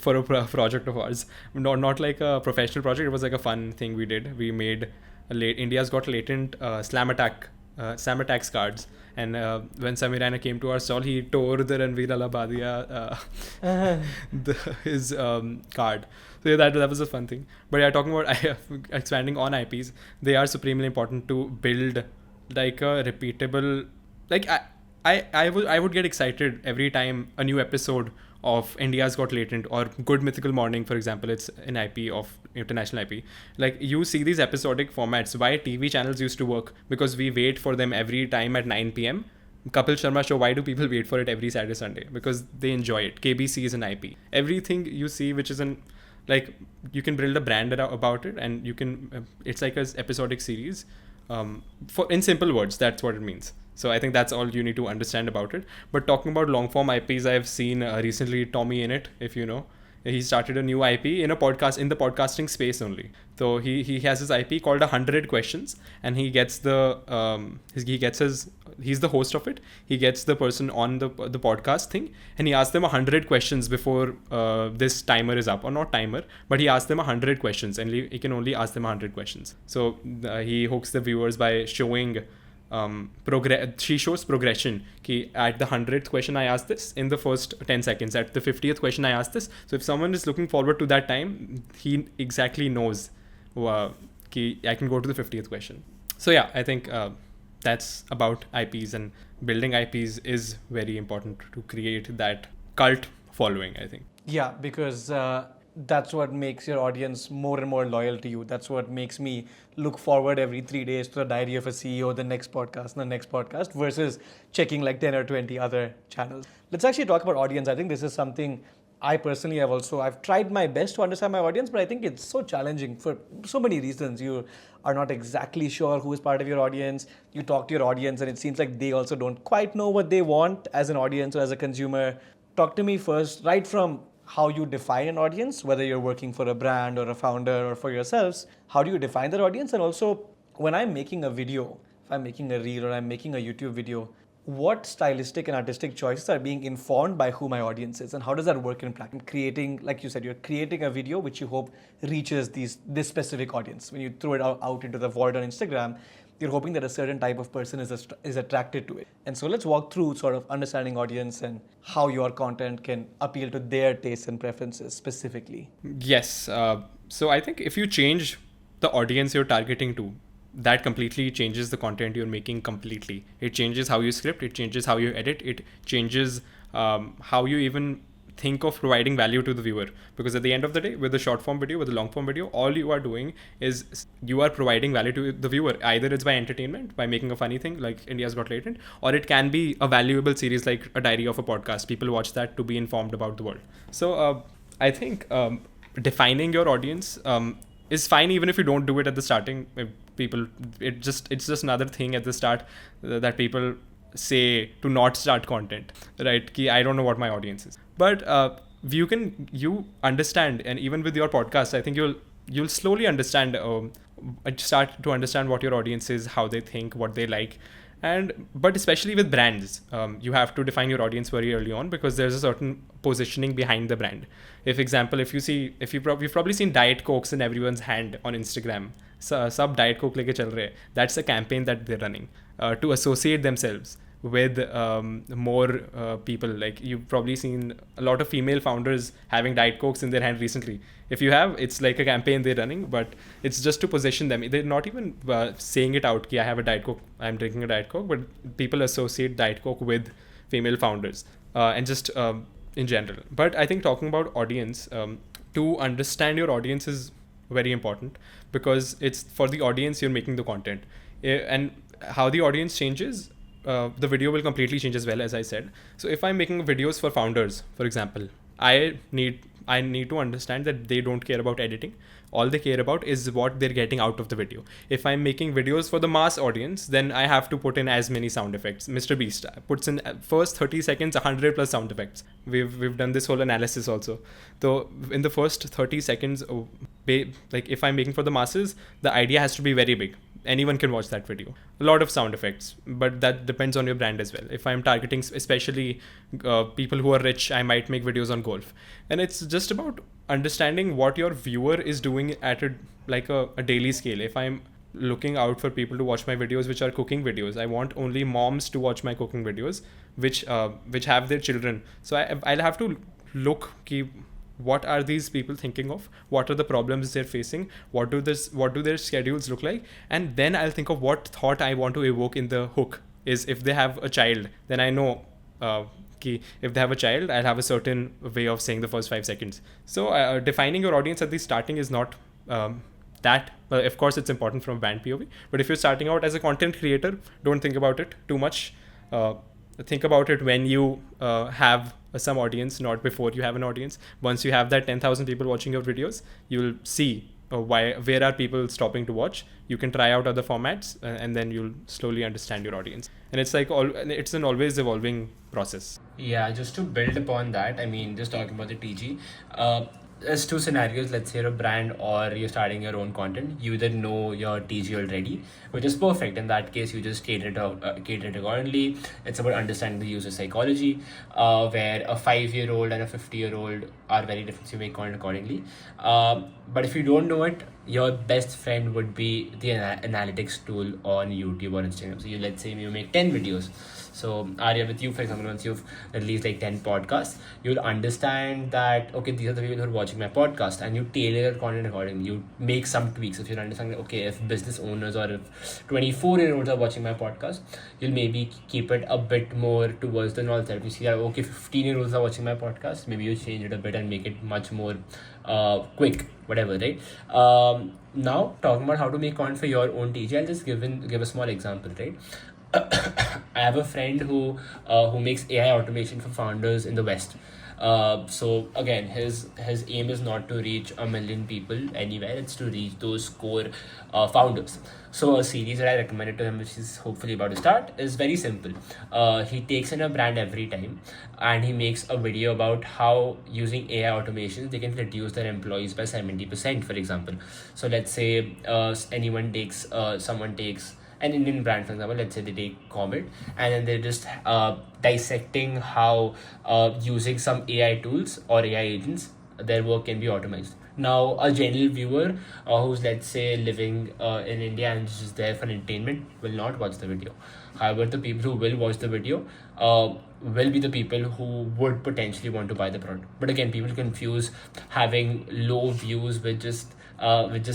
for a project of ours. Not like a professional project. It was like a fun thing we did. We made India's Got Latent Slam Attacks cards. And when Samir Raina came to our stall, he tore the Ranveer Alabadia his card. So that was a fun thing. But yeah, talking about expanding on IPs, they are supremely important to build like a repeatable. Like I would get excited every time a new episode of India's Got Latent or Good Mythical Morning, for example. It's an IP of international IP. Like, you see these episodic formats. Why TV channels used to work? Because we wait for them every time at 9 p.m. Kapil Sharma show, why do people wait for it every Saturday, Sunday? Because they enjoy it. KBC is an IP. Everything you see which is you can build a brand about it, and you can, it's like an episodic series. In simple words, that's what it means. So I think that's all you need to understand about it. But talking about long form IPs, I've seen recently Tommy Innit, if you know. He started a new IP in the podcasting space only. So he has his IP called 100 Questions, and he gets he's the host of it. He gets the person on the podcast thing, and he asks them 100 questions before this timer is up, or not timer, but he asks them 100 questions, and he can only ask them 100 questions. So he hooks the viewers by showing she shows progression. At the 100th question I asked this in the first 10 seconds, at the 50th question I asked this. So if someone is looking forward to that time, he exactly knows I can go to the 50th question. So yeah, I think that's about IPs, and building IPs is very important to create that cult following, I think. Yeah, because that's what makes your audience more and more loyal to you. That's what makes me look forward every 3 days to the Diary of a CEO, the next podcast, and the next podcast, versus checking like 10 or 20 other channels. Let's actually talk about audience. I think this is something I personally have also, I've tried my best to understand my audience, but I think it's so challenging for so many reasons. You are not exactly sure who is part of your audience. You talk to your audience and it seems like they also don't quite know what they want as an audience or as a consumer. Talk to me first, right from how you define an audience, whether you're working for a brand or a founder or for yourselves. How do you define that audience? And also, when I'm making a video, if I'm making a reel or I'm making a YouTube video, what stylistic and artistic choices are being informed by who my audience is, and how does that work in practice? Creating, like you said, you're creating a video which you hope reaches this specific audience. When you throw it out into the void on Instagram, you're hoping that a certain type of person is attracted to it. And so let's walk through sort of understanding audience and how your content can appeal to their tastes and preferences specifically. Yes. So I think if you change the audience you're targeting to, that completely changes the content you're making completely. It changes how you script, it changes how you edit, it changes how you even think of providing value to the viewer. Because at the end of the day, with the short form video, with the long form video, all you are doing is you are providing value to the viewer. Either it's by entertainment, by making a funny thing like India's Got Latent, or it can be a valuable series like a diary of a podcast. People watch that to be informed about the world. So I think defining your audience is fine even if you don't do it at the starting. It's just another thing at the start that people say to not start content, right? Ki I don't know what my audience is, but you understand, and even with your podcast, I think you'll slowly understand, start to understand what your audience is, how they think, what they like. But especially with brands, you have to define your audience very early on, because there's a certain positioning behind the brand. You've probably seen Diet Cokes in everyone's hand on Instagram. So, sub Diet Coke leke chal rahe. That's a campaign that they're running to associate themselves with more people. Like, you've probably seen a lot of female founders having Diet Cokes in their hand recently. If you have, it's like a campaign they're running, but it's just to position them. They're not even saying it out, ki I have a Diet Coke, I'm drinking a Diet Coke, but people associate Diet Coke with female founders and just in general. But I think talking about audience, to understand your audience is very important, because it's for the audience you're making the content. And how the audience changes, the video will completely change as well, as I said. So if I'm making videos for founders, for example, I need to understand that they don't care about editing. All they care about is what they're getting out of the video. If I'm making videos for the mass audience, then I have to put in as many sound effects. Mr. Beast puts in first 30 seconds 100 plus sound effects. We've done this whole analysis also. So in the first 30 seconds, like if I'm making for the masses, the idea has to be very big. Anyone can watch that video. A lot of sound effects, but that depends on your brand as well. If I'm targeting especially people who are rich, I might make videos on golf. And it's just about understanding what your viewer is doing at a daily scale. If I'm looking out for people to watch my videos which are cooking videos, I want only moms to watch my cooking videos which have their children. So I'll have to look what are these people thinking of, what are the problems they're facing, what do their schedules look like, and then I'll think of what thought I want to evoke in the hook. Is if they have a child, then I know if they have a child, I'll have a certain way of saying the first 5 seconds. So defining your audience at the starting is not that, of course it's important from a brand POV, but if you're starting out as a content creator, don't think about it too much. Think about it when you have some audience, not before you have an audience. Once you have that 10,000 people watching your videos, you'll see where are people stopping to watch. You can try out other formats, and then you'll slowly understand your audience. And it's it's an always evolving process. Yeah, just to build upon that, I mean, just talking about the TG, there's two scenarios. Let's say you're a brand or you're starting your own content. You either know your TG already, which is perfect. In that case, you just cater it accordingly. It's about understanding the user psychology, where a 5-year-old and a 50-year-old are very different. So you make content accordingly. But if you don't know it, your best friend would be the analytics tool on YouTube or Instagram. So let's say you make 10 videos. So Arya, with you, for example, once you've released like 10 podcasts, you'll understand that, okay, these are the people who are watching my podcast, and you tailor your content accordingly. You make some tweaks. If you're understanding, okay, if business owners or if 24-year-olds are watching my podcast, you'll maybe keep it a bit more towards the knowledge. If you see that, okay, 15-year-olds are watching my podcast, maybe you change it a bit and make it much more quick, whatever, right? Now talking about how to make content for your own TG, I'll just give a small example, right? I have a friend who makes AI automation for founders in the West. So again, his aim is not to reach a million people anywhere; it's to reach those core founders. So a series that I recommended to him, which is hopefully about to start, is very simple. He takes in a brand every time, and he makes a video about how using AI automations they can reduce their employees by 70%, for example. So let's say someone takes an Indian brand, for example, let's say they take Comet, and then they're just dissecting how using some AI tools or AI agents, their work can be automated. Now, a general viewer who's, let's say, living in India and just there for entertainment will not watch the video. However, the people who will watch the video will be the people who would potentially want to buy the product. But again, people confuse having low views with just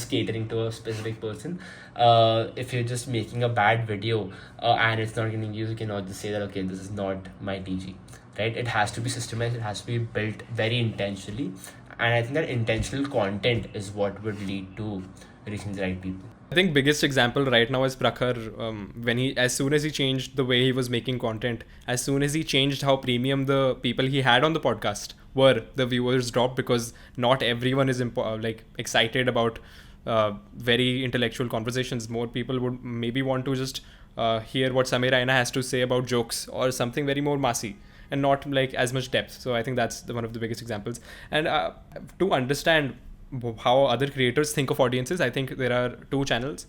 catering to a specific person. If you're just making a bad video and it's not getting used, you cannot just say that, okay, this is not my TG, right? It has to be systemized, it has to be built very intentionally, and I think that intentional content is what would lead to reaching the right people. I think biggest example right now is Prakhar. As soon as he changed the way he was making content, as soon as he changed how premium the people he had on the podcast were, the viewers dropped, because not everyone is excited about very intellectual conversations. More people would maybe want to just hear what Samir Raina has to say about jokes or something very more massy, and not like as much depth. So I think that's one of the biggest examples. And to understand how other creators think of audiences, I think there are two channels.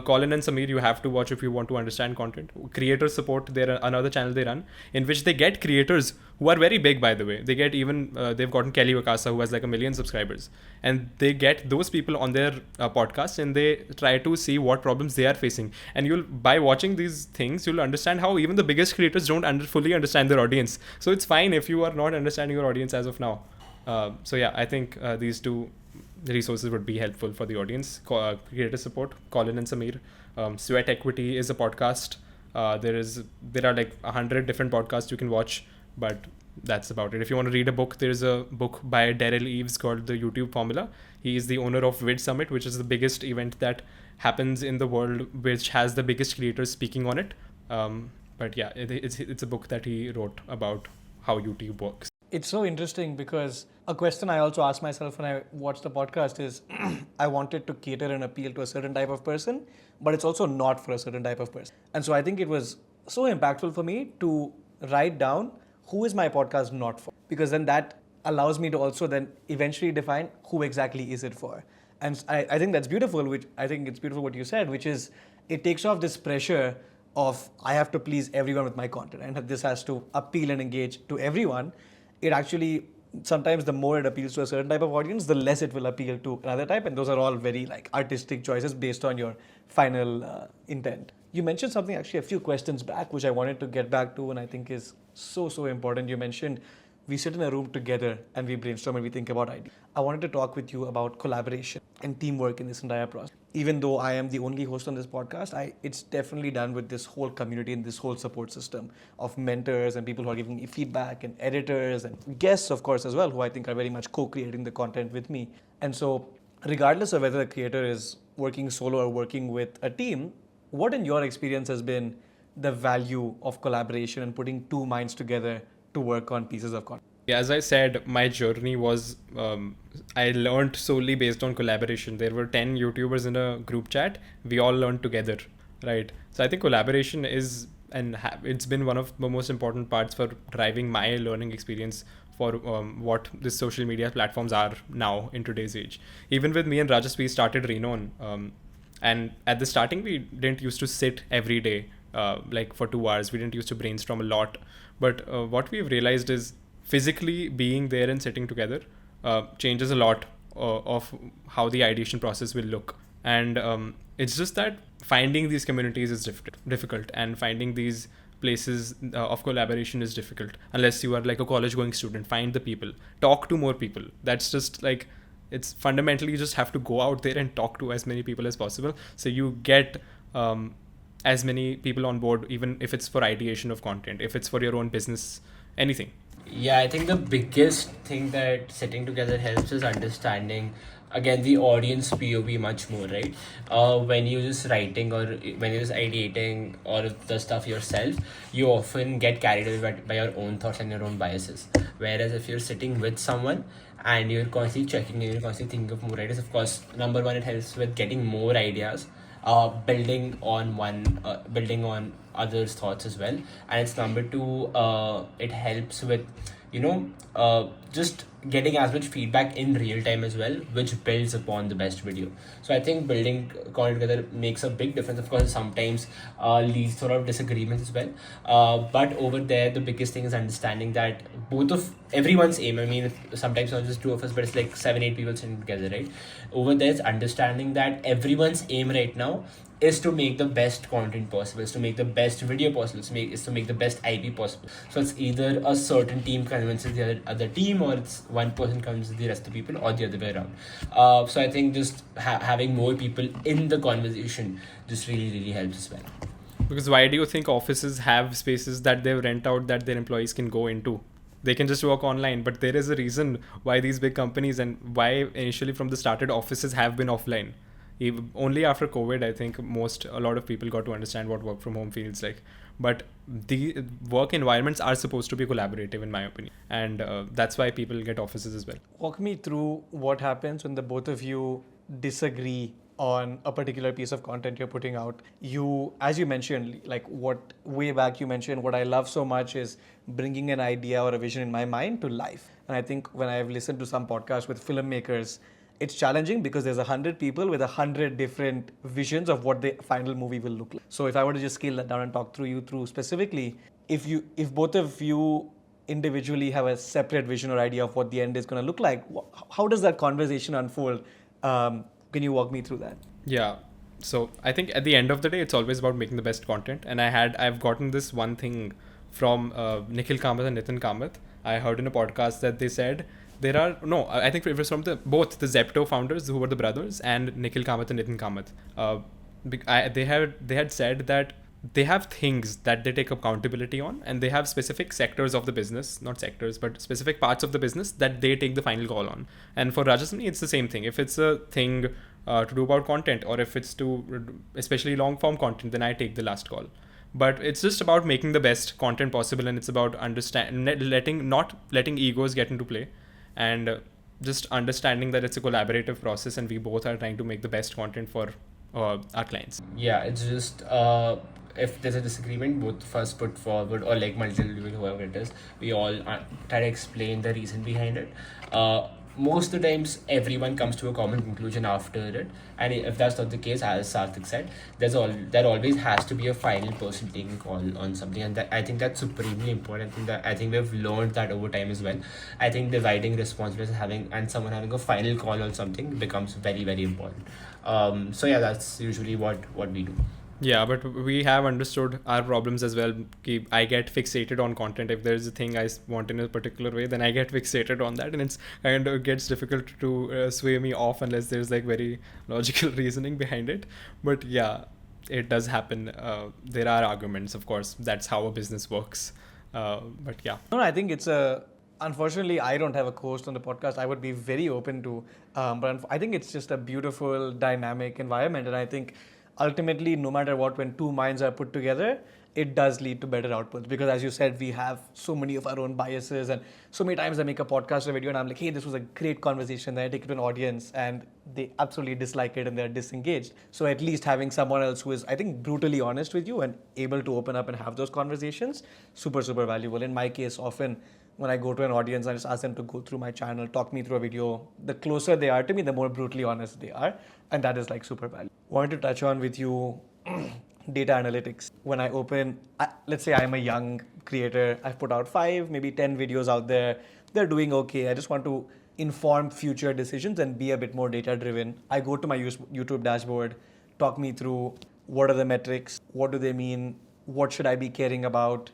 Colin and Samir, you have to watch if you want to understand content. Creator Support, they're another channel they run, in which they get creators who are very big, by the way. They get even, they've gotten Kelly Wakasa, who has like 1 million subscribers. And they get those people on their podcast, and they try to see what problems they are facing. And by watching these things, you'll understand how even the biggest creators don't fully understand their audience. So it's fine if you are not understanding your audience as of now. So yeah, I think these two resources would be helpful for the audience. Creator Support, Colin and Samir. Sweat Equity is a podcast. There are like 100 different podcasts you can watch, but that's about it. If you want to read a book, there's a book by Daryl Eves called The YouTube Formula. He is the owner of Vid Summit, which is the biggest event that happens in the world, which has the biggest creators speaking on it. But yeah, it's a book that he wrote about how YouTube works. It's so interesting because a question I also ask myself when I watch the podcast is I wanted to cater and appeal to a certain type of person, but it's also not for a certain type of person. And so I think it was so impactful for me to write down who is my podcast not for, because then that allows me to also then eventually define who exactly is it for. And I think that's beautiful, which I think it's beautiful what you said, which is it takes off this pressure of I have to please everyone with my content and this has to appeal and engage to everyone. It actually, sometimes the more it appeals to a certain type of audience, the less it will appeal to another type. And those are all very like artistic choices based on your final intent. You mentioned something actually a few questions back, which I wanted to get back to and I think is so important. You mentioned we sit in a room together and we brainstorm and we think about ideas. I wanted to talk with you about collaboration and teamwork in this entire process. Even though I am the only host on this podcast, it's definitely done with this whole community and this whole support system of mentors and people who are giving me feedback and editors and guests, of course, as well, who I think are very much co-creating the content with me. And so regardless of whether the creator is working solo or working with a team, what in your experience has been the value of collaboration and putting two minds together to work on pieces of content? As I said, my journey was, I learned solely based on collaboration. There were 10 YouTubers in a group chat. We all learned together, right? So I think collaboration is, it's been one of the most important parts for driving my learning experience for what the social media platforms are now in today's age. Even with me and Rajas, we started Renown. And at the starting, we didn't used to sit every day, like for 2 hours. We didn't used to brainstorm a lot. But what we've realized is physically being there and sitting together changes a lot of how the ideation process will look. And it's just that finding these communities is difficult, and finding these places of collaboration is difficult unless you are like a college going student. Find the people, talk to more people. That's just like, it's fundamentally you just have to go out there and talk to as many people as possible, so you get as many people on board, even if it's for ideation of content, if it's for your own business, anything. Yeah, I think the biggest thing that sitting together helps is understanding again the audience POV much more, right? When you're just writing or when you're just ideating or the stuff yourself, you often get carried away by your own thoughts and your own biases. Whereas if you're sitting with someone and you're constantly checking and you're constantly thinking of more ideas, of course, number one, it helps with getting more ideas, building on others' thoughts as well, and it's number two, it helps with just getting as much feedback in real time as well, which builds upon the best video. So I think building content together makes a big difference. Of course, sometimes leads to a lot of disagreements as well, but over there the biggest thing is understanding that both of everyone's aim, I mean, sometimes not just two of us, but it's like 7-8 people sitting together, right? Over there it's understanding that everyone's aim right now is to make the best content possible, is to make the best video possible, is to make the best IP possible. So it's either a certain team convinces the other team, or it's one person convinces the rest of the people, or the other way around. So I think just having more people in the conversation just really helps as well. Because why do you think offices have spaces that they rent out that their employees can go into? They can just work online, but there is a reason why these big companies and why initially from the started offices have been offline. Only after COVID, I think a lot of people got to understand what work from home feels like. But the work environments are supposed to be collaborative, in my opinion, and that's why people get offices as well. Walk me through what happens when the both of you disagree on a particular piece of content you're putting out. You, as you mentioned, like what way back you mentioned, what I love so much is bringing an idea or a vision in my mind to life. And I think when I've listened to some podcasts with filmmakers, it's challenging because there's 100 people with 100 different visions of what the final movie will look like. So if I were to just scale that down and talk you through specifically, if both of you individually have a separate vision or idea of what the end is going to look like, how does that conversation unfold? Can you walk me through that? Yeah. So I think at the end of the day, it's always about making the best content. And I've gotten this one thing from Nikhil Kamath and Nitin Kamath. I heard in a podcast that they said I think it was from both the Zepto founders who were the brothers and Nikhil Kamath and Nitin Kamath. They had said that they have things that they take accountability on, and they have specific sectors of the business, not sectors, but specific parts of the business that they take the final call on. And for Rajas and me, it's the same thing. If it's a thing to do about content, or if it's to especially long form content, then I take the last call. But it's just about making the best content possible, and it's about not letting egos get into play, and just understanding that it's a collaborative process, and we both are trying to make the best content for our clients. Yeah, it's just if there's a disagreement, both of us put forward, or like multiple people, whoever it is, we all try to explain the reason behind it. Most of the times, everyone comes to a common conclusion after it, and if that's not the case, as Sarthak said, there always has to be a final person taking call on something, and I think that's supremely important. I think we've learned that over time as well. I think dividing responsibilities and someone having a final call on something becomes very important. So yeah, that's usually what we do. Yeah, but we have understood our problems as well. I get fixated on content. If there's a thing I want in a particular way, then I get fixated on that, and it's kind of gets difficult to sway me off unless there's like very logical reasoning behind it. But yeah, it does happen. There are arguments, of course. That's how a business works. But yeah. No, I think unfortunately, I don't have a co-host on the podcast. I would be very open to, but I think it's just a beautiful, dynamic environment, and I think ultimately, no matter what, when two minds are put together, it does lead to better outputs. Because as you said, we have so many of our own biases, and so many times I make a podcast or video and I'm like, hey, this was a great conversation. Then I take it to an audience and they absolutely dislike it and they're disengaged. So at least having someone else who is, I think, brutally honest with you and able to open up and have those conversations, super valuable. In my case, often when I go to an audience, I just ask them to go through my channel, talk me through a video. The closer they are to me, the more brutally honest they are. And that is like super valuable. Wanted to touch on with you data analytics. When I open, let's say I'm a young creator, I've put out 5, maybe 10 videos out there. They're doing okay. I just want to inform future decisions and be a bit more data driven. I go to my YouTube dashboard, talk me through what are the metrics, what do they mean, what should I be caring about,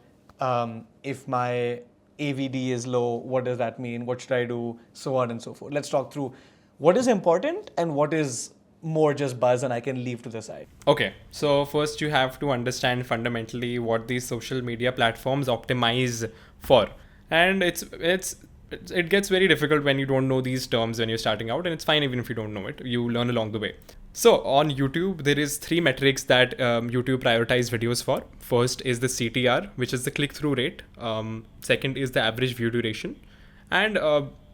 if my AVD is low, what does that mean, what should I do, so on and so forth. Let's talk through what is important and what is more just buzz and I can leave to the side. Okay, so first you have to understand fundamentally what these social media platforms optimize for. And it gets very difficult when you don't know these terms when you're starting out, and it's fine even if you don't know it. You learn along the way. So on YouTube, there is three metrics that YouTube prioritize videos for. First is the CTR, which is the click-through rate. Second is the average view duration, and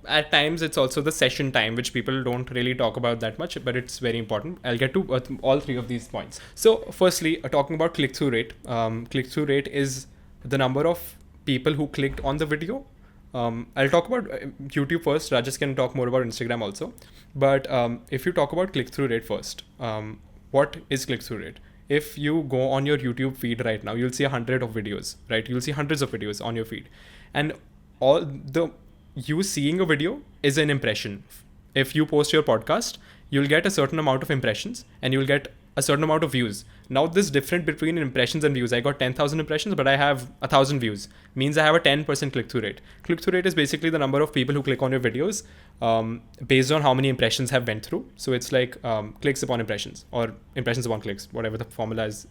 at times it's also the session time, which people don't really talk about that much, but it's very important. I'll get to all three of these points. So firstly, talking about click-through rate. Click-through rate is the number of people who clicked on the video. I'll talk about YouTube first. Rajas can talk more about Instagram also. But if you talk about click-through rate first, what is click-through rate? If you go on your YouTube feed right now, you'll see 100 of videos, right? You'll see hundreds of videos on your feed. And all the you seeing a video is an impression. If you post your podcast, you'll get a certain amount of impressions and you'll get a certain amount of views. Now this difference between impressions and views, I got 10,000 impressions, but I have 1,000 views, means I have a 10% click-through rate. Click-through rate is basically the number of people who click on your videos based on how many impressions have went through. So it's like clicks upon impressions or impressions upon clicks, whatever the formula is.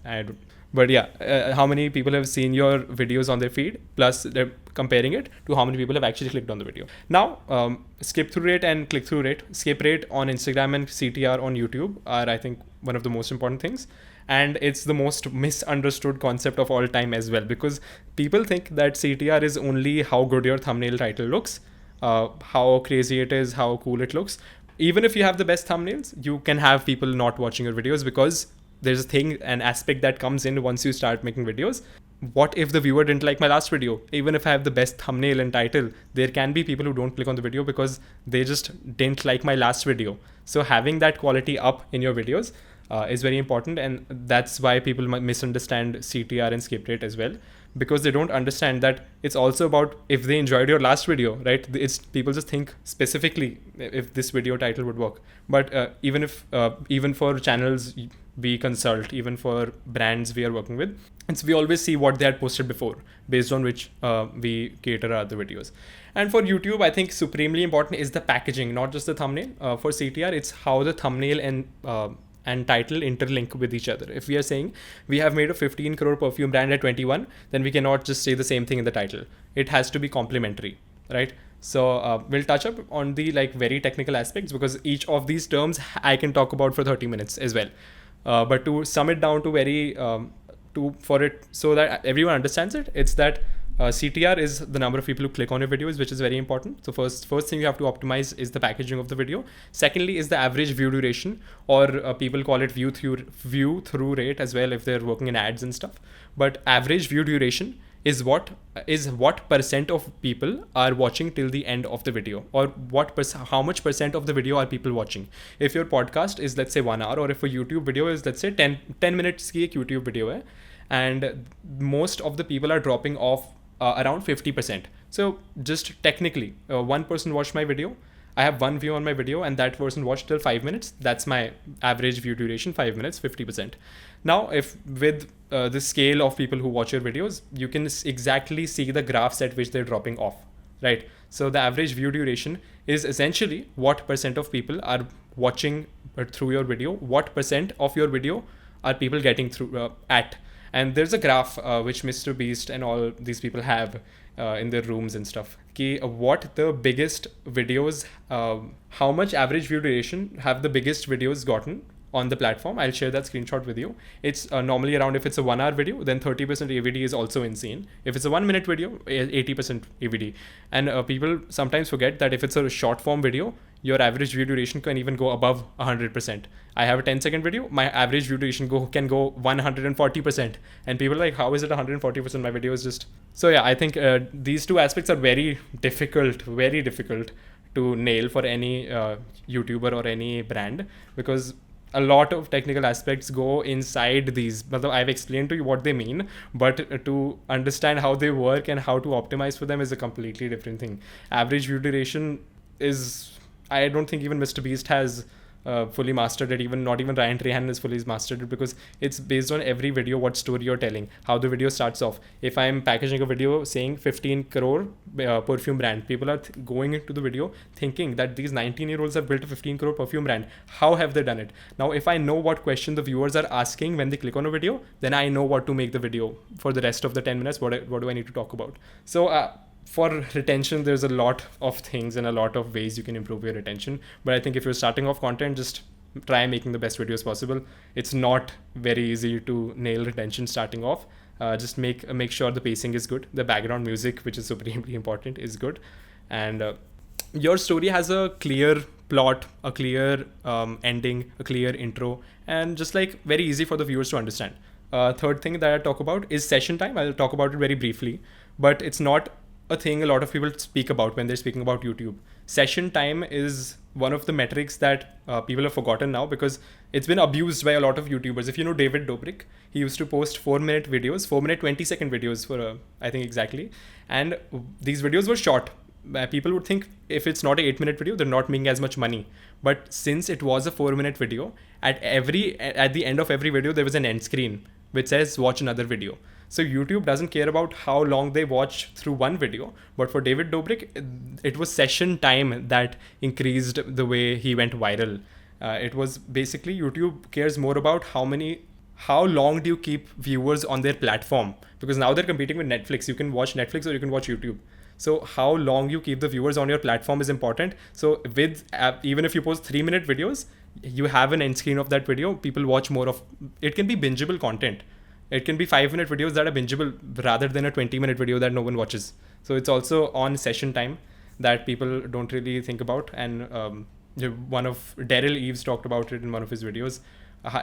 But yeah, how many people have seen your videos on their feed, plus they're comparing it to how many people have actually clicked on the video. Now, skip through rate and click through rate, skip rate on Instagram and CTR on YouTube are, I think, one of the most important things. And it's the most misunderstood concept of all time as well, because people think that CTR is only how good your thumbnail title looks, how crazy it is, how cool it looks. Even if you have the best thumbnails, you can have people not watching your videos because there's a thing, an aspect that comes in once you start making videos. What if the viewer didn't like my last video? Even if I have the best thumbnail and title, there can be people who don't click on the video because they just didn't like my last video. So having that quality up in your videos is very important, and that's why people misunderstand CTR and skip rate as well, because they don't understand that it's also about if they enjoyed your last video, right? It's people just think specifically if this video title would work. But even for channels we consult, even for brands we are working with, we always see what they had posted before, based on which we cater our other videos. And for YouTube, I think supremely important is the packaging, not just the thumbnail. For CTR, it's how the thumbnail and title interlink with each other. If we are saying we have made a 15 crore perfume brand at 21, then we cannot just say the same thing in the title. It has to be complementary, right? So we'll touch up on the very technical aspects, because each of these terms I can talk about for 30 minutes as well. But to sum it down to for it so that everyone understands it, it's that CTR is the number of people who click on your videos, which is very important. So first thing you have to optimize is the packaging of the video. Secondly is the average view duration, or people call it view through rate as well if they're working in ads and stuff. But average view duration is what percent of people are watching till the end of the video, or how much percent of the video are people watching. If your podcast is, let's say, 1 hour, or if a YouTube video is, let's say, 10 minutes ki ek YouTube video hai, and most of the people are dropping off around 50%. So just technically, one person watched my video, I have one view on my video, and that person watched till 5 minutes. That's my average view duration, 5 minutes, 50%. Now, if with the scale of people who watch your videos, you can exactly see the graphs at which they're dropping off, right? So the average view duration is essentially what percent of people are watching through your video, what percent of your video are people getting through at. And there's a graph which Mr. Beast and all these people have in their rooms and stuff. What the biggest videos, how much average view duration have the biggest videos gotten on the platform. I'll share that screenshot with you. It's normally around, if it's a 1 hour video, then 30% AVD is also insane. If it's a 1 minute video, 80% AVD. And people sometimes forget that if it's a short form video, your average view duration can even go above 100%. I have a 10-second video, my average view duration can go 140%. And people are like, how is it 140%? My video is just... So yeah, I think these two aspects are very difficult to nail for any YouTuber or any brand, because a lot of technical aspects go inside these. I've explained to you what they mean, but to understand how they work and how to optimize for them is a completely different thing. Average view duration is, I don't think even Mr. Beast has fully mastered it. Not even Ryan Trahan has fully mastered it, because it's based on every video, what story you're telling, how the video starts off. If I'm packaging a video saying 15 crore perfume brand, people are going into the video thinking that these 19-year-olds have built a 15 crore perfume brand. How have they done it? Now, if I know what question the viewers are asking when they click on a video, then I know what to make the video for the rest of the 10 minutes. What do I need to talk about? So for retention, there's a lot of things and a lot of ways you can improve your retention. But I think if you're starting off content, just try making the best videos possible. It's not very easy to nail retention starting off. Just make sure the pacing is good, the background music, which is supremely important, is good, and your story has a clear plot, a clear ending, a clear intro, and just like very easy for the viewers to understand. Third thing that I talk about is session time. I'll talk about it very briefly, but it's not a thing a lot of people speak about when they're speaking about YouTube. Session time is one of the metrics that people have forgotten now because it's been abused by a lot of YouTubers. If you know David Dobrik, he used to post 4-minute videos, 4-minute, 20-second videos for I think exactly. And these videos were short. People would think if it's not an 8-minute video, they're not making as much money. But since it was a 4-minute video, at the end of every video, there was an end screen which says watch another video. So YouTube doesn't care about how long they watch through one video, but for David Dobrik, it was session time that increased the way he went viral. It was basically YouTube cares more about how long do you keep viewers on their platform, because now they're competing with Netflix. You can watch Netflix or you can watch YouTube. So how long you keep the viewers on your platform is important. So with even if you post 3-minute videos, you have an end screen of that video. People watch more of it. Can be bingeable content. It can be 5-minute videos that are bingeable rather than a 20-minute video that no one watches. So it's also on session time that people don't really think about. And one of Daryl Eves talked about it in one of his videos,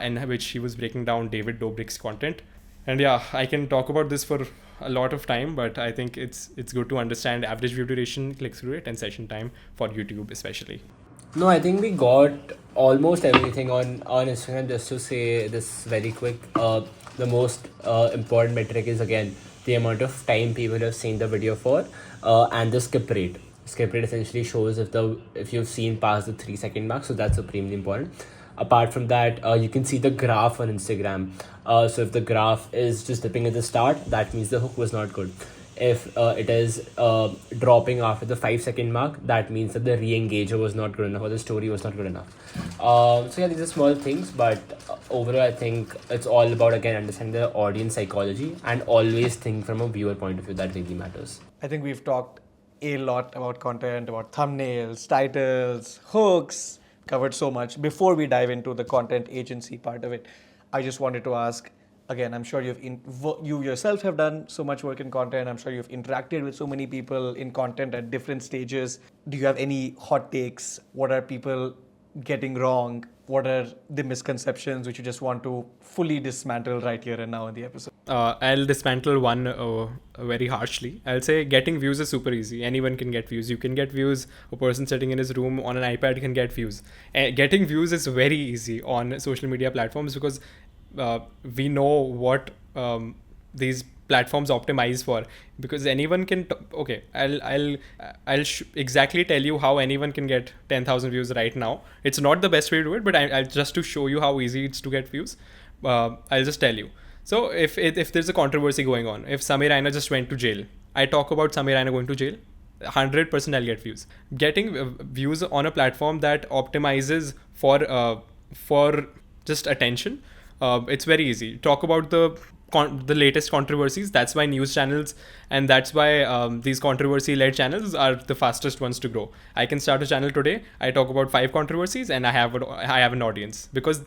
in which he was breaking down David Dobrik's content. And yeah, I can talk about this for a lot of time, but I think it's good to understand average view duration, click-through rate, and session time for YouTube especially. No, I think we got almost everything on Instagram. Just to say this very quick, the most important metric is again the amount of time people have seen the video for, and the skip rate. Skip rate essentially shows if you've seen past the 3-second mark, so that's supremely important. Apart from that, you can see the graph on Instagram. So if the graph is just dipping at the start, that means the hook was not good. If it is dropping after the 5-second mark, that means that the re-engager was not good enough or the story was not good enough. So yeah, these are small things, but overall I think it's all about again understanding the audience psychology and always think from a viewer point of view. That really matters. I think we've talked a lot about content, about thumbnails, titles, hooks, covered so much. Before we dive into the content agency part of it, I just wanted to ask, again, I'm sure you yourself have done so much work in content. I'm sure you've interacted with so many people in content at different stages. Do you have any hot takes? What are people getting wrong? What are the misconceptions which you just want to fully dismantle right here and now in the episode? I'll dismantle one very harshly. I'll say getting views is super easy. Anyone can get views. You can get views. A person sitting in his room on an iPad can get views. Getting views is very easy on social media platforms because we know what these platforms optimize for, because anyone can okay, I'll exactly tell you how anyone can get 10,000 views right now. It's not the best way to do it, but I'll just to show you how easy it's to get views. I'll just tell you. So if there's a controversy going on, if Samir Raina just went to jail, I talk about Samir Raina going to jail, 100% I'll get views. Getting views on a platform that optimizes for just attention, it's very easy. Talk about the latest controversies. That's why news channels and that's why these controversy-led channels are the fastest ones to grow. I can start a channel today. I talk about 5 controversies and I have an audience because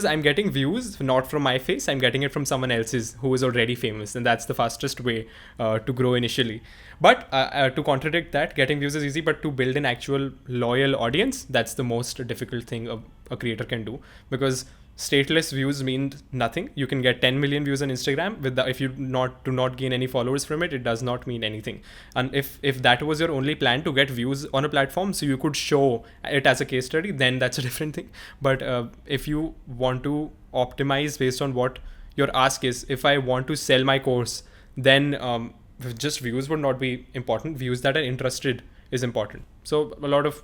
I'm getting views not from my face. I'm getting it from someone else's who is already famous, and that's the fastest way to grow initially. But to contradict that, getting views is easy, but to build an actual loyal audience, that's the most difficult thing a creator can do, because stateless views mean nothing. You can get 10 million views on Instagram if you do not gain any followers from it. It does not mean anything. And if that was your only plan, to get views on a platform so you could show it as a case study, then that's a different thing. But if you want to optimize based on what your ask is, if I want to sell my course, then just views would not be important. Views that are interested is important. So a lot of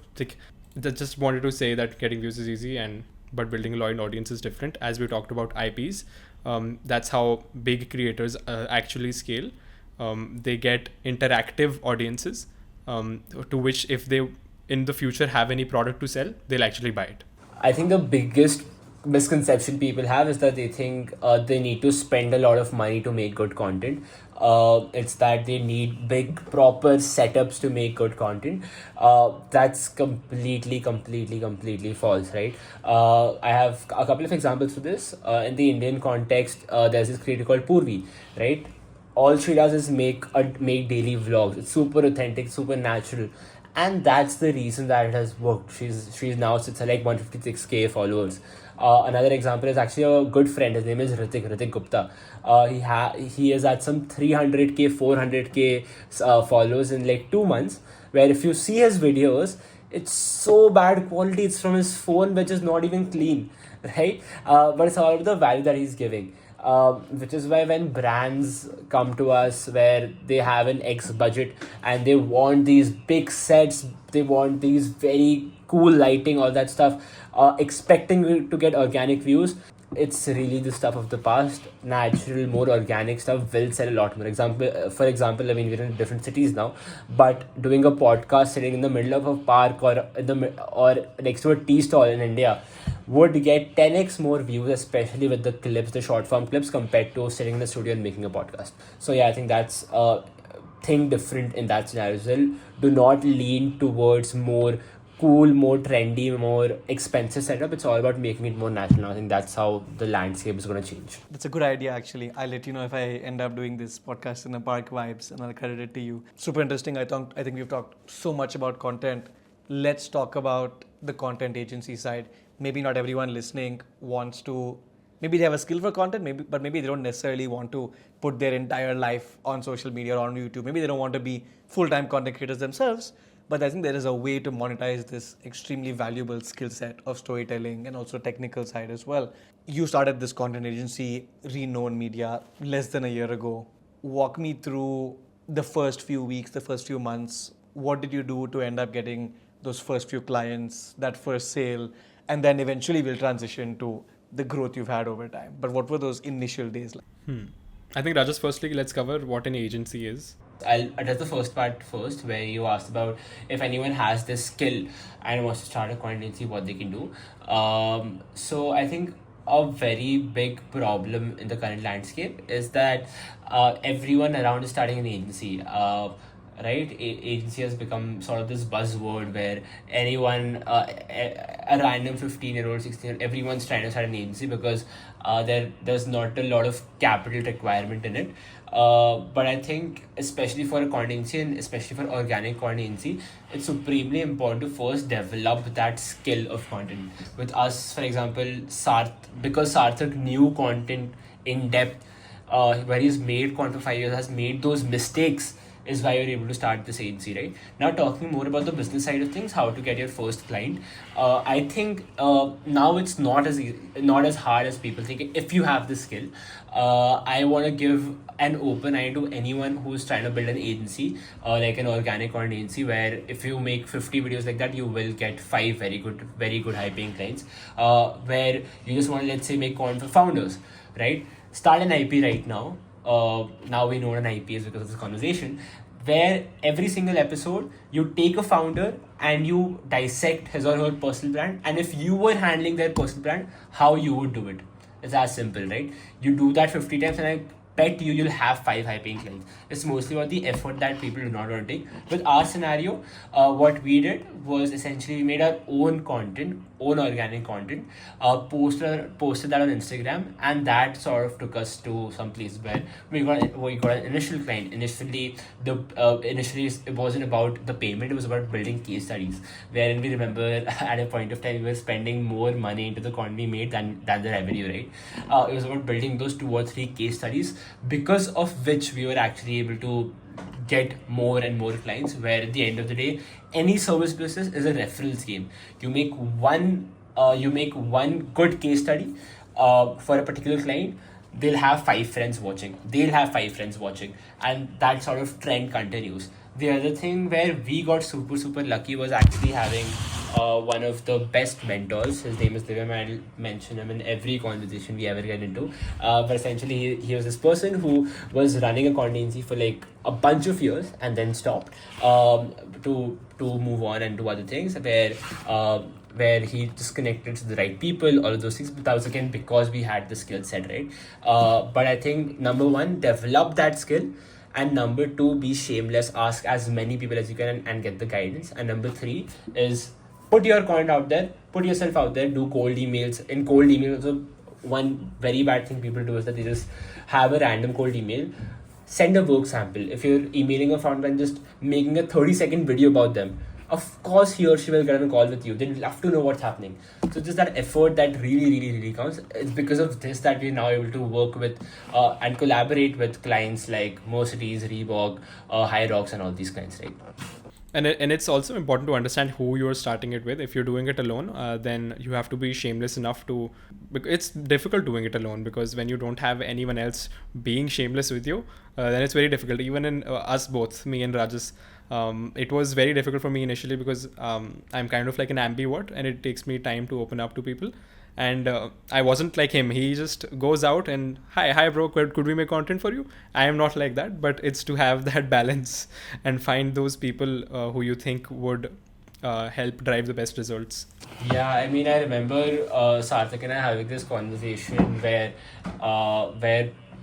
just wanted to say that getting views is easy, but building a loyal audience is different. As we talked about IPs, that's how big creators actually scale. They get interactive audiences to which if they in the future have any product to sell, they'll actually buy it. I think the biggest misconception people have is that they think they need to spend a lot of money to make good content. It's that they need big proper setups to make good content. That's completely false, right? I have a couple of examples for this. In the Indian context, there's this creator called Purvi, right? All she does is make daily vlogs. It's super authentic, super natural, and that's the reason that it has worked. She's now sits at like 156K followers. Another example is actually a good friend. His name is Ritik Gupta. He is at some 300K 400K followers in like 2 months. Where if you see his videos, it's so bad quality. It's from his phone, which is not even clean, right? But it's all about the value that he's giving. Which is why when brands come to us where they have an X budget and they want these big sets, they want these very cool lighting, all that stuff, expecting to get organic views, it's really the stuff of the past. Natural, more organic stuff will sell a lot more. For example, I mean, we're in different cities now, but doing a podcast sitting in the middle of a park or next to a tea stall in India would get 10x more views, especially with the clips, the short form clips, compared to sitting in the studio and making a podcast. So yeah, I think that's a thing different in that scenario as well. Do not lean towards more cool, more trendy, more expensive setup. It's all about making it more natural. I think that's how the landscape is going to change. That's a good idea, actually. I'll let you know if I end up doing this podcast in a park vibes, and I'll credit it to you. Super interesting. I think we've talked so much about content. Let's talk about the content agency side. Maybe not everyone listening wants to. Maybe they have a skill for content, but maybe they don't necessarily want to put their entire life on social media or on YouTube. Maybe they don't want to be full-time content creators themselves. But I think there is a way to monetize this extremely valuable skill set of storytelling and also technical side as well. You started this content agency, Renown Media, less than a year ago. Walk me through the first few weeks, the first few months. What did you do to end up getting those first few clients, that first sale, and then eventually we'll transition to the growth you've had over time. But what were those initial days like? I think Rajas, firstly, let's cover what an agency is. I'll address the first part first, where you asked about if anyone has this skill and wants to start a content agency, what they can do. So I think a very big problem in the current landscape is that everyone around is starting an agency. Right? Agency has become sort of this buzzword where anyone, a random 15-year-old, 16-year-old, everyone's trying to start an agency because there's not a lot of capital requirement in it. But I think especially for a content agency and especially for organic content agency, it's supremely important to first develop that skill of content. With us, for example, because Sarthak knew content in depth, where he's made content for 5 years, has made those mistakes, is why you're able to start this agency, right? Now, talking more about the business side of things, how to get your first client. I think now it's not as hard as people think. If you have the skill, I want to give an open eye to anyone who's trying to build an agency, like an organic content agency, where if you make 50 videos like that, you will get 5 very good high-paying clients. Where you just want to, let's say, make content for founders, right? Start an IP right now. Now we know what an IP is because of this conversation, where every single episode you take a founder and you dissect his or her personal brand, and if you were handling their personal brand, how you would do it. It's as simple, right? You do that 50 times and I bet you'll have 5 high-paying clients. It's mostly about the effort that people do not want to take. With our scenario, what we did was essentially we made our own content, own organic content, posted that on Instagram, and that sort of took us to some place where we got an initial client. Initially it wasn't about the payment; it was about building case studies. Wherein we remember at a point of time we were spending more money into the content we made than the revenue, right? It was about building those 2 or 3 case studies, because of which we were actually able to get more and more clients, where at the end of the day, any service business is a referrals game. You make one good case study for a particular client, they'll have 5 friends watching, and that sort of trend continues. The other thing where we got super lucky was actually having one of the best mentors. His name is Divya. I'll mention him in every conversation we ever get into. But essentially, he was this person who was running a content agency for like a bunch of years and then stopped to move on and do other things. Where where he just connected to the right people, all of those things. But that was again because we had the skill set, right? But I think number one, develop that skill. And number two, be shameless. Ask as many people as you can and get the guidance. And number three is put your content out there, put yourself out there, do cold emails. In cold emails, also, one very bad thing people do is that they just have a random cold email. Send a work sample. If you're emailing a founder and just making a 30-second video about them, of course he or she will get on a call with you. They'd love to know what's happening. So just that effort that really counts. It's because of this that we're now able to work with and collaborate with clients like Mercedes, Reebok, High Rocks, and all these clients, right? And it's also important to understand who you're starting it with. If you're doing it alone, then you have to be shameless enough to. It's difficult doing it alone because when you don't have anyone else being shameless with you, then it's very difficult. Even in us both, me and Rajas, it was very difficult for me initially because I'm kind of like an ambivert, and it takes me time to open up to people. And I wasn't like him. He just goes out and hi bro, could we make content for you? I am not like that, but it's to have that balance and find those people who you think would help drive the best results. Yeah, I mean, I remember Sarthak and I having this conversation where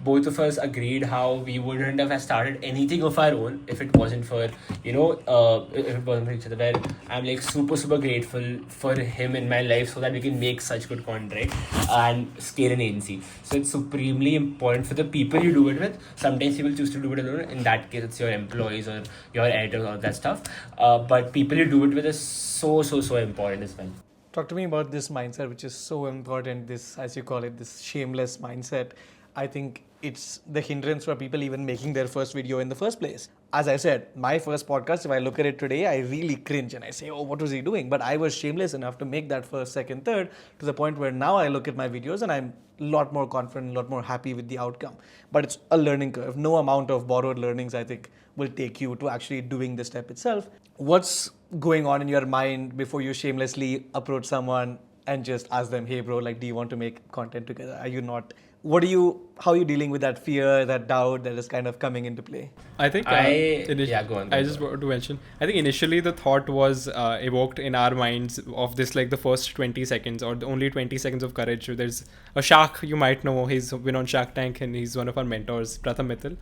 both of us agreed how we wouldn't have started anything of our own if it wasn't for, if it wasn't for each other. Where I'm like super grateful for him in my life so that we can make such good content, right? And scale an agency. So it's supremely important for the people you do it with. Sometimes people choose to do it alone. In that case, it's your employees or your editors, all that stuff. But people you do it with is so important as well. Talk to me about this mindset, which is so important, this, as you call it, this shameless mindset. I think it's the hindrance for people even making their first video in the first place. As I said, my first podcast, if I look at it today, I really cringe and I say, oh, what was he doing? But I was shameless enough to make that first, second, third, to the point where now I look at my videos and I'm a lot more confident, a lot more happy with the outcome. But it's a learning curve. No amount of borrowed learnings, I think, will take you to actually doing the step itself. What's going on in your mind before you shamelessly approach someone and just ask them, hey bro, like, do you want to make content together? Are you not? How are you dealing with that fear, that doubt that is kind of coming into play? I think Go on. I just wanted to mention, I think initially the thought was evoked in our minds of this, like the first 20 seconds or the only 20 seconds of courage. There's a shark, you might know, he's been on Shark Tank and he's one of our mentors, Pratham Mittal.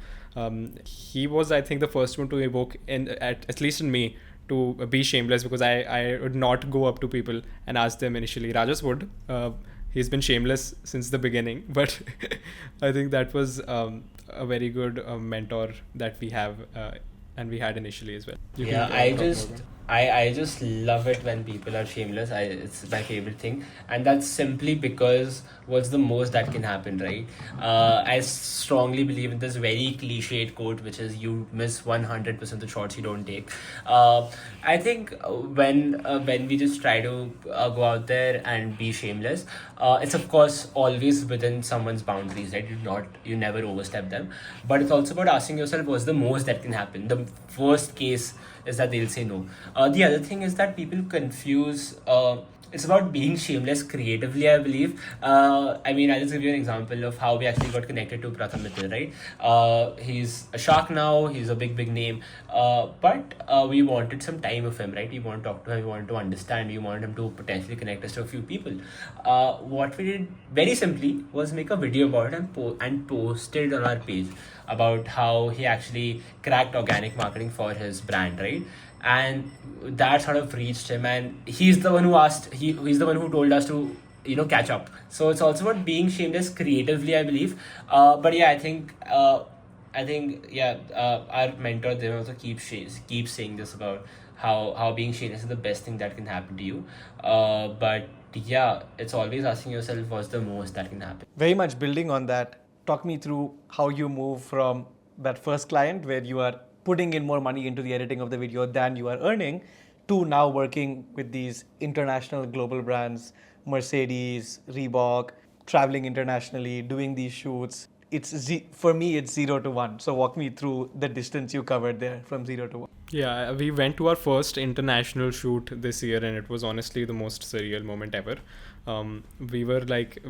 He was, I think, the first one to evoke, at least in me, to be shameless, because I would not go up to people and ask them initially. Rajas would. He's been shameless since the beginning, but I think that was a very good mentor that we have and we had initially as well. I just love it when people are shameless. It's my favorite thing, and that's simply because what's the most that can happen, right? I strongly believe in this very cliched quote, which is you miss 100% of the shots you don't take. I think when we just try to go out there and be shameless, it's of course always within someone's boundaries, right? You never overstep them, but it's also about asking yourself what's the most that can happen. The worst case is that they'll say no. The other thing is that people confuse. It's about being shameless creatively, I believe. I mean, I'll just give you an example of how we actually got connected to Pratham Mittal, right? He's a shark now, he's a big name. But we wanted some time of him, right? We want to talk to him, we wanted to understand, we wanted him to potentially connect us to a few people. What we did very simply was make a video about it and post it on our page about how he actually cracked organic marketing for his brand, right? And that sort of reached him, and he's the one who asked, he's the one who told us to catch up. So it's also about being shameless creatively, I believe. But yeah, I think our mentor, they also keep saying this about how being shameless is the best thing that can happen to you. But yeah, it's always asking yourself what's the most that can happen. Very much building on that, talk me through how you move from that first client where you are putting in more money into the editing of the video than you are earning, to now working with these international global brands, Mercedes, Reebok, traveling internationally, doing these shoots. For me, it's 0 to 1. So walk me through the distance you covered there from 0 to 1. Yeah, we went to our first international shoot this year, and it was honestly the most surreal moment ever. We were like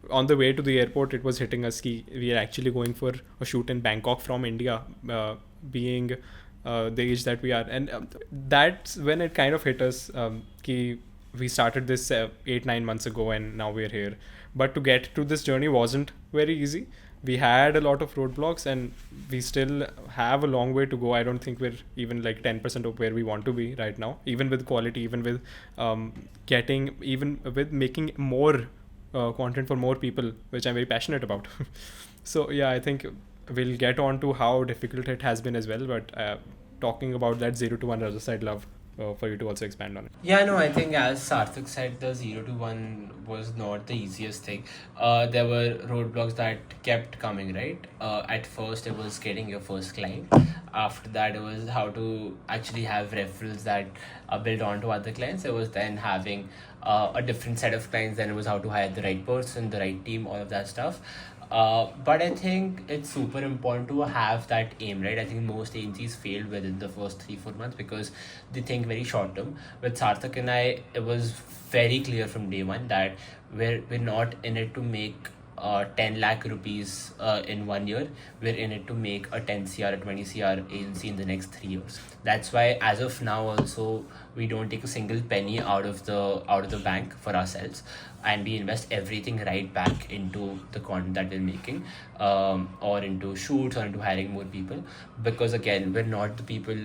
on the way to the airport, it was hitting us. We are actually going for a shoot in Bangkok from India, being the age that we are, and that's when it kind of hit us. we started this 8-9 months ago, and now we're here. But to get to this journey wasn't very easy. We had a lot of roadblocks, and we still have a long way to go. I don't think we're even like 10% of where we want to be right now, even with quality, even with even with making more content for more people, which I'm very passionate about. So yeah, I think we'll get on to how difficult it has been as well. But talking about that 0 to 1 Rajas, I'd love for you to also expand on it. Yeah, no, I think as Sarthak said, the 0 to 1 was not the easiest thing. There were roadblocks that kept coming, right? At first, it was getting your first client. After that, it was how to actually have referrals that build onto other clients. It was then having a different set of clients. Then it was how to hire the right person, the right team, all of that stuff. But I think it's super important to have that aim, right? I think most agencies fail within the first 3-4 months because they think very short term. With Sarthak and I, it was very clear from day one that we're not in it to make 10 lakh rupees in 1 year. We're in it to make a 10 cr, a 20 cr agency in the next 3 years. That's why as of now also we don't take a single penny out of the bank for ourselves, and we invest everything right back into the content that we're making, or into shoots or into hiring more people. Because again, we're not the people,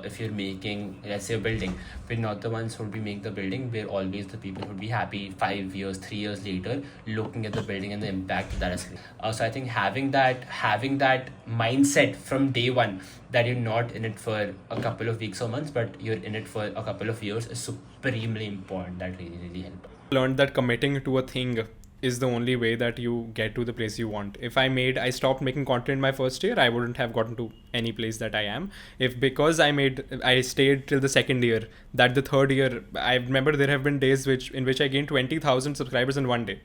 if you're making, let's say, a building, we're not the ones who will be making the building. We're always the people who will be happy 5 years, 3 years later looking at the building and the impact that has created. So I think having that mindset from day one, that you're not in it for a couple of weeks or months, but you're in it for a couple of years, is supremely important. That really helps. Learned that committing to a thing is the only way that you get to the place you want. If I stopped making content my first year, I wouldn't have gotten to any place that I am. If because I stayed till the second year, that the third year, I remember there have been days in which I gained 20,000 subscribers in one day,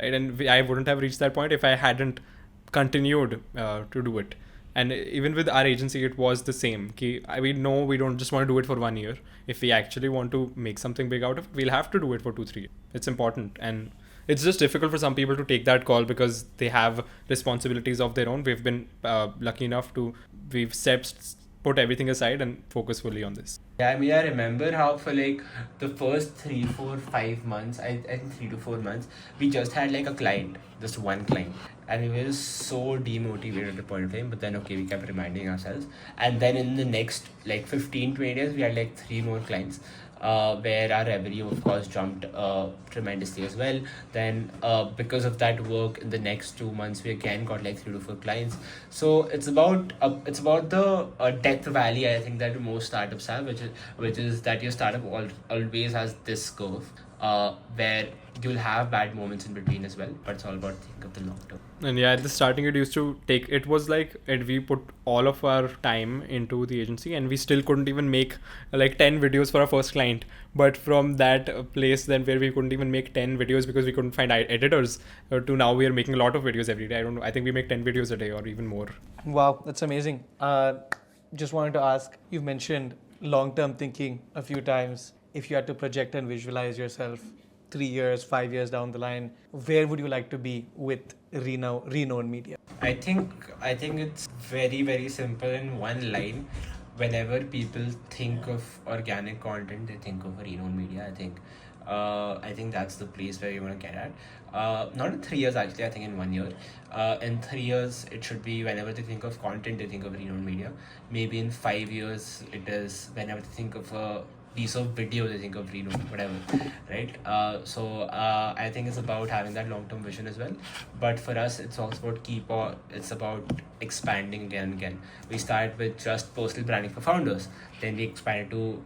right? And I wouldn't have reached that point if I hadn't continued to do it. And even with our agency, it was the same. We know we don't just want to do it for 1 year. If we actually want to make something big out of it, we'll have to do it for 2-3 years. It's important, and it's just difficult for some people to take that call because they have responsibilities of their own. We've been lucky enough we've put everything aside and focus fully on this. Yeah, I mean, I remember how for like the first 3, 4, 5 months, I think 3 to 4 months, we just had like a client, just one client. And we were so demotivated at the point of time, but then okay, we kept reminding ourselves. And then in the next like 15-20 days, we had like 3 more clients. Where our revenue of course jumped tremendously as well. Then because of that work, in the next 2 months we again got like 3 to 4 clients. So it's about the death valley, I think, that most startups have, which is that your startup always has this curve where you'll have bad moments in between as well, but it's all about thinking of the long term. And yeah, at the starting, it was like we put all of our time into the agency, and we still couldn't even make like 10 videos for our first client. But from that place then where we couldn't even make 10 videos because we couldn't find editors, to now we are making a lot of videos every day. I don't know, I think we make 10 videos a day or even more. Wow, that's amazing. Just wanted to ask, you've mentioned long-term thinking a few times. If you had to project and visualize yourself 3 years, 5 years down the line, where would you like to be with renowned media? I think it's very, very simple in one line. Whenever people think of organic content, they think of renowned media. I think that's the place where you want to get at. Not in 3 years actually, I think in 1 year. In 3 years, it should be whenever they think of content, they think of renowned media. Maybe in 5 years, it is whenever they think of a piece of video, they think of renowned, whatever, right? So I think it's about having that long-term vision as well. But for us, it's also about it's about expanding again and again. We started with just personal branding for founders, then we expanded to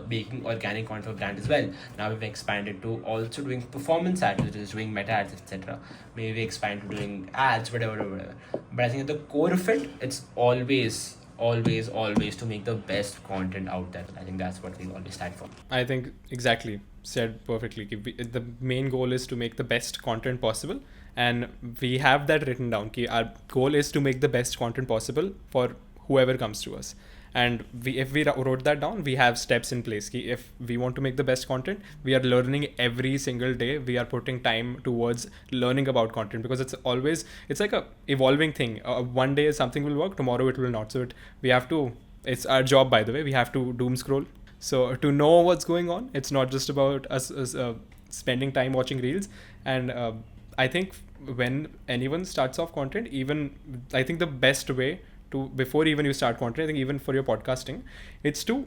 making organic content for brand as well. Now we've expanded to also doing performance ads, which is doing meta ads, etc. Maybe we expand to doing ads, whatever. But I think at the core of it, it's always to make the best content out there. I think that's what we always stand for. I think exactly said perfectly. The main goal is to make the best content possible, and we have that written down. Our goal is to make the best content possible for whoever comes to us. And if we wrote that down, we have steps in place. If we want to make the best content, we are learning every single day. We are putting time towards learning about content, because it's like a evolving thing. One day something will work, tomorrow it will not. So it's our job, by the way. We have to doom scroll. So to know what's going on, it's not just about us spending time watching reels. And I think when anyone starts off content, even I think the best way to, before even you start content, I think even for your podcasting, it's to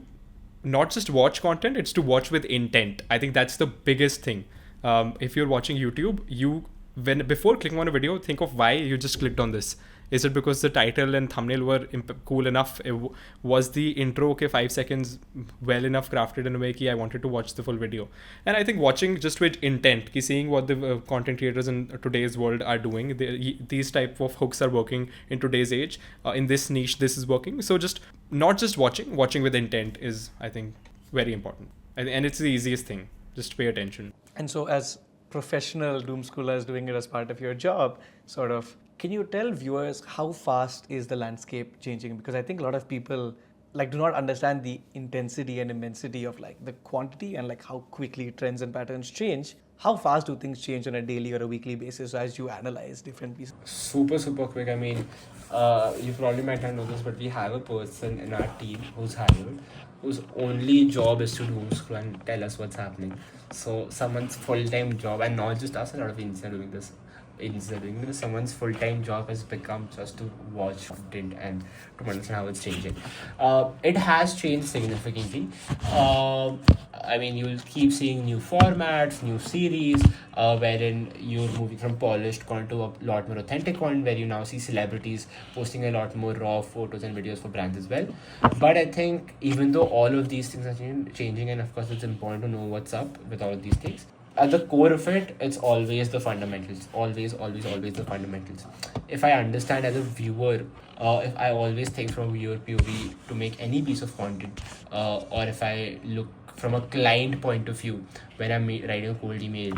not just watch content, it's to watch with intent. I think that's the biggest thing. If you're watching YouTube, you, when before clicking on a video, think of why you just clicked on this. Is it because the title and thumbnail were cool enough? Was the intro, okay, 5 seconds, well enough crafted in a way that I wanted to watch the full video? And I think watching just with intent, seeing what the content creators in today's world are doing, these type of hooks are working in today's age. In this niche, this is working. So just not just watching with intent is, I think, very important. And it's the easiest thing. Just pay attention. And so, as professional doom schoolers doing it as part of your job, sort of, can you tell viewers how fast is the landscape changing? Because I think a lot of people like do not understand the intensity and immensity of like the quantity and like how quickly trends and patterns change. How fast do things change on a daily or a weekly basis as you analyze different pieces? Super quick. I mean, you probably might not know this, but we have a person in our team who's hired, whose only job is to doom scroll and tell us what's happening. So someone's full-time job, and not just us, a lot of engineers are doing this. Someone's full-time job has become just to watch content and to understand how it's changing. It has changed significantly. I mean, you'll keep seeing new formats, new series, wherein you're moving from polished content to a lot more authentic content, where you now see celebrities posting a lot more raw photos and videos for brands as well. But I think even though all of these things are changing, and of course it's important to know what's up with all of these things, at the core of it, it's always the fundamentals. Always the fundamentals. If I understand as a viewer, if I always think from a viewer POV to make any piece of content, or if I look from a client point of view when I'm writing a cold email,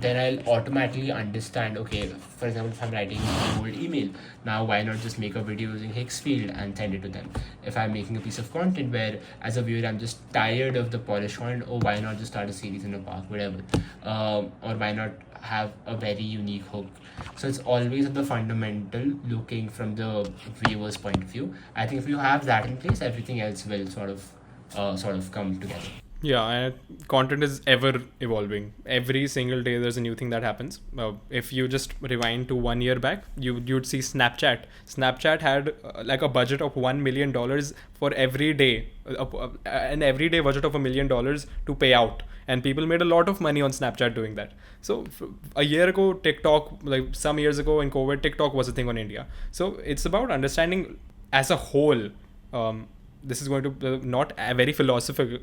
then I'll automatically understand, okay, for example, if I'm writing a cold email, now why not just make a video using Hicksfield and send it to them? If I'm making a piece of content where as a viewer I'm just tired of the polished content, oh, why not just start a series in a park, whatever, or why not have a very unique hook? So it's always at the fundamental, looking from the viewer's point of view. I think if you have that in place, everything else will sort of come together. Yeah, and content is ever evolving. Every single day there's a new thing that happens. If you just rewind to 1 year back, you'd see Snapchat. Snapchat had like a budget of $1 million for every day, an everyday budget of $1 million to pay out. And people made a lot of money on Snapchat doing that. So a year ago, TikTok, like some years ago in COVID, TikTok was a thing on India. So it's about understanding as a whole. This is going to not very philosophical,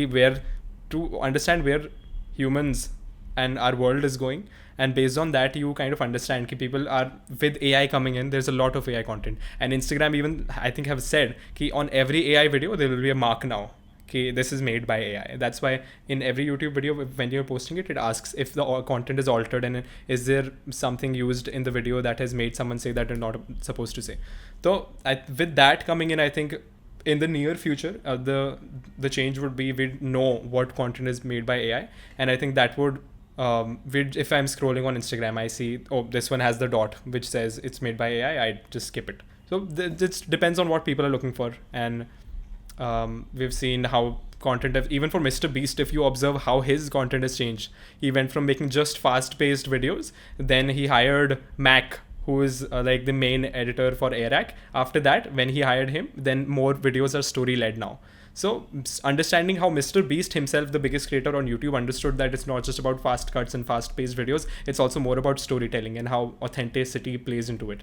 where to understand where humans and our world is going, and based on that you kind of understand people are, with AI coming in, there's a lot of AI content, and Instagram even I think have said on every AI video there will be a mark now. This is made by AI. That's why in every YouTube video, when you're posting it, it asks if the content is altered and is there something used in the video that has made someone say that they're not supposed to say. So with that coming in, I think in the near future, the change would be we'd know what content is made by AI, and I think that would if I'm scrolling on Instagram, I see, oh, this one has the dot which says it's made by AI, I just skip it. So it depends on what people are looking for. And we've seen how content even for Mr. Beast, if you observe how his content has changed, he went from making just fast-paced videos, then he hired Mac, who is like the main editor for Airac. After that, when he hired him, then more videos are story-led now. So understanding how Mr. Beast himself, the biggest creator on YouTube, understood that it's not just about fast cuts and fast-paced videos, it's also more about storytelling and how authenticity plays into it.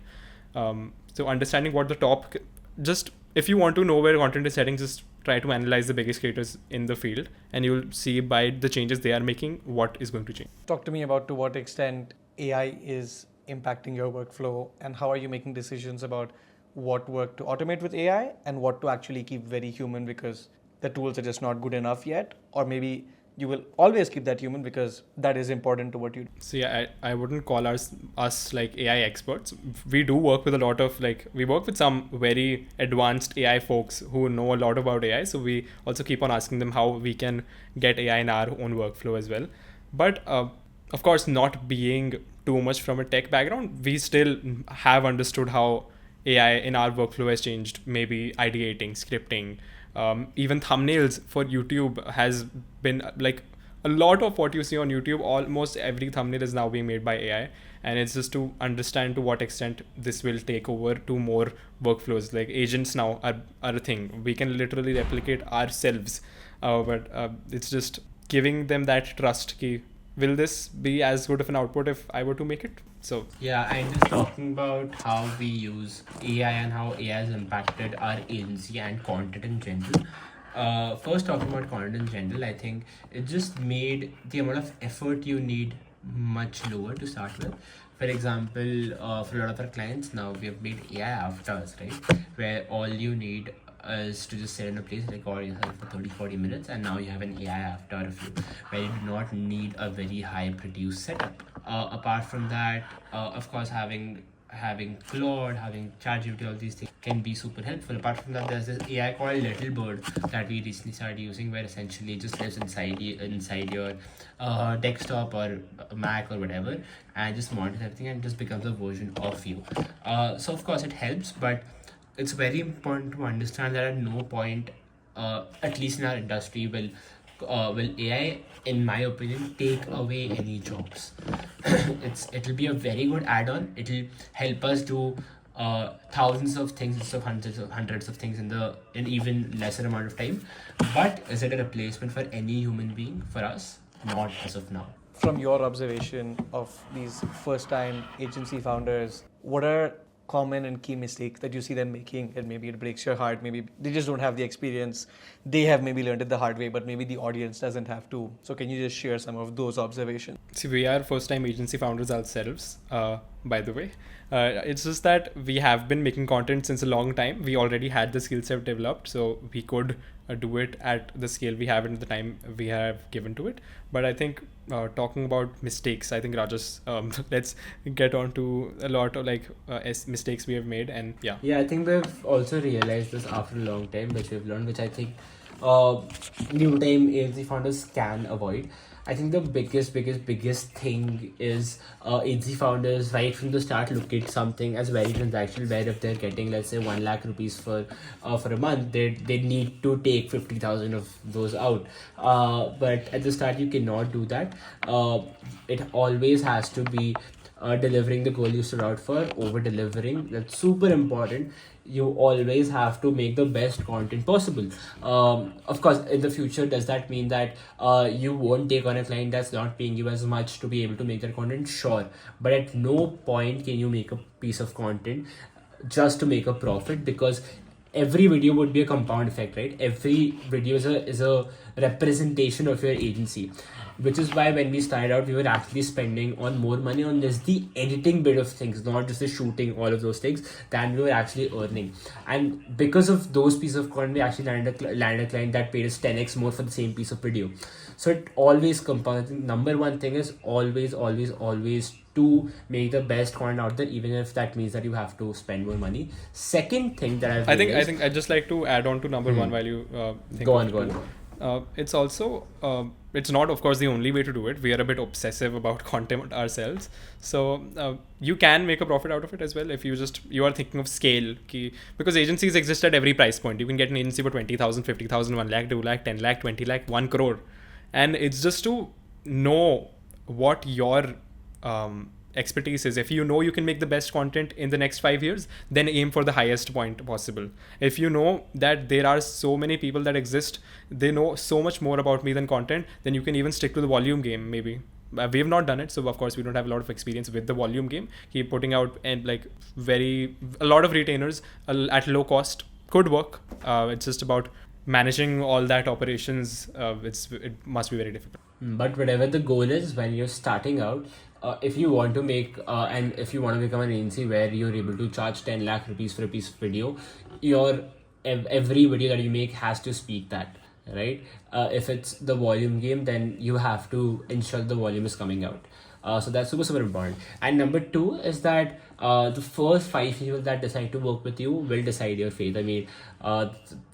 So understanding what the top, just if you want to know where content is heading, just try to analyze the biggest creators in the field, and you'll see by the changes they are making what is going to change. Talk to me about to what extent AI is impacting your workflow, and how are you making decisions about what work to automate with AI and what to actually keep very human because the tools are just not good enough yet, or maybe you will always keep that human because that is important to what you do. So yeah, I wouldn't call us like AI experts. We do work with a lot of we work with some very advanced AI folks who know a lot about AI. So we also keep on asking them how we can get AI in our own workflow as well. But of course, not being too much from a tech background, we still have understood how AI in our workflow has changed, maybe ideating, scripting, Even thumbnails for YouTube has been like a lot of what you see on YouTube, almost every thumbnail is now being made by AI. And it's just to understand to what extent this will take over to more workflows. Like agents now are a thing. We can literally replicate ourselves. But it's just giving them that trust. Ki, will this be as good of an output if I were to make it? So Yeah, and just talking about how we use AI and how AI has impacted our agency and content in general. First, talking about content in general, I think it just made the amount of effort you need much lower to start with. For example, for a lot of our clients now, we have made AI avatars, right? Where all you need is to just sit in a place, record yourself for 30-40 minutes, and now you have an AI avatar of you, where you do not need a very high produced setup. Apart from that, of course, having Claude, having ChatGPT, all these things can be super helpful. Apart from that, there's this AI called Little Bird that we recently started using, where essentially it just lives inside your desktop or Mac or whatever, and just monitors everything and just becomes a version of you. So of course it helps, but it's very important to understand that at no point, at least in our industry, will AI, in my opinion, take away any jobs. It'll be a very good add-on. It'll help us do thousands of things instead of hundreds of things in even lesser amount of time. But is it a replacement for any human being? For us, not as of now. From your observation of these first-time agency founders, what are common and key mistakes that you see them making, and maybe it breaks your heart? Maybe they just don't have the experience. They have maybe learned it the hard way, but maybe the audience doesn't have to. So can you just share some of those observations? see, we are first-time agency founders ourselves. By the way, it's just that we have been making content since a long time. We already had the skill set developed, so we could do it at the scale we have and the time we have given to it. But I think talking about mistakes, I think Rajas, let's get on to a lot of mistakes we have made, and yeah. Yeah, I think we've also realized this after a long time, which we've learned, which I think new time agency founders can avoid. I think the biggest thing is agency founders right from the start look at something as very transactional, where if they're getting, let's say, 1 lakh rupees for a month, they need to take 50,000 of those out. But at the start, you cannot do that. It always has to be delivering the goal you stood out for, over delivering. That's super important. You always have to make the best content possible. Of course, in the future, does that mean that you won't take on a client that's not paying you as much to be able to make that content? Sure, but at no point can you make a piece of content just to make a profit, because every video would be a compound effect, right? Every video is a representation of your agency, which is why when we started out, we were actually spending on more money on just the editing bit of things, not just the shooting, all of those things, than we were actually earning. And because of those pieces of content, we actually landed a client that paid us 10x more for the same piece of video. So it always compounds. Number one thing is always to make the best content out there, even if that means that you have to spend more money. Second thing that I think I'd just like to add on to number one while you think. Go on. It's also it's not, of course, the only way to do it. We are a bit obsessive about content ourselves, so you can make a profit out of it as well if you are thinking of scale. Because agencies exist at every price point. You can get an agency for 20,000, 50,000, 1 lakh, 2 lakh, 10 lakh, 20 lakh, 1 crore, and it's just to know what your expertise is. If you know you can make the best content in the next 5 years, then aim for the highest point possible. If you know that there are so many people that exist, they know so much more about me than content, then you can even stick to the volume game. Maybe we have not done it, so of course we don't have a lot of experience with the volume game. Keep putting out, and a lot of retainers at low cost could work. It's just about managing all that operations. It must be very difficult. But whatever the goal is, when you're starting out, if you want to make and if you want to become an agency where you're able to charge 10 lakh rupees for a piece of video, every video that you make has to speak that, right? If it's the volume game, then you have to ensure the volume is coming out. So that's super important. And number two is that the first 5 people that decide to work with you will decide your fate. I mean,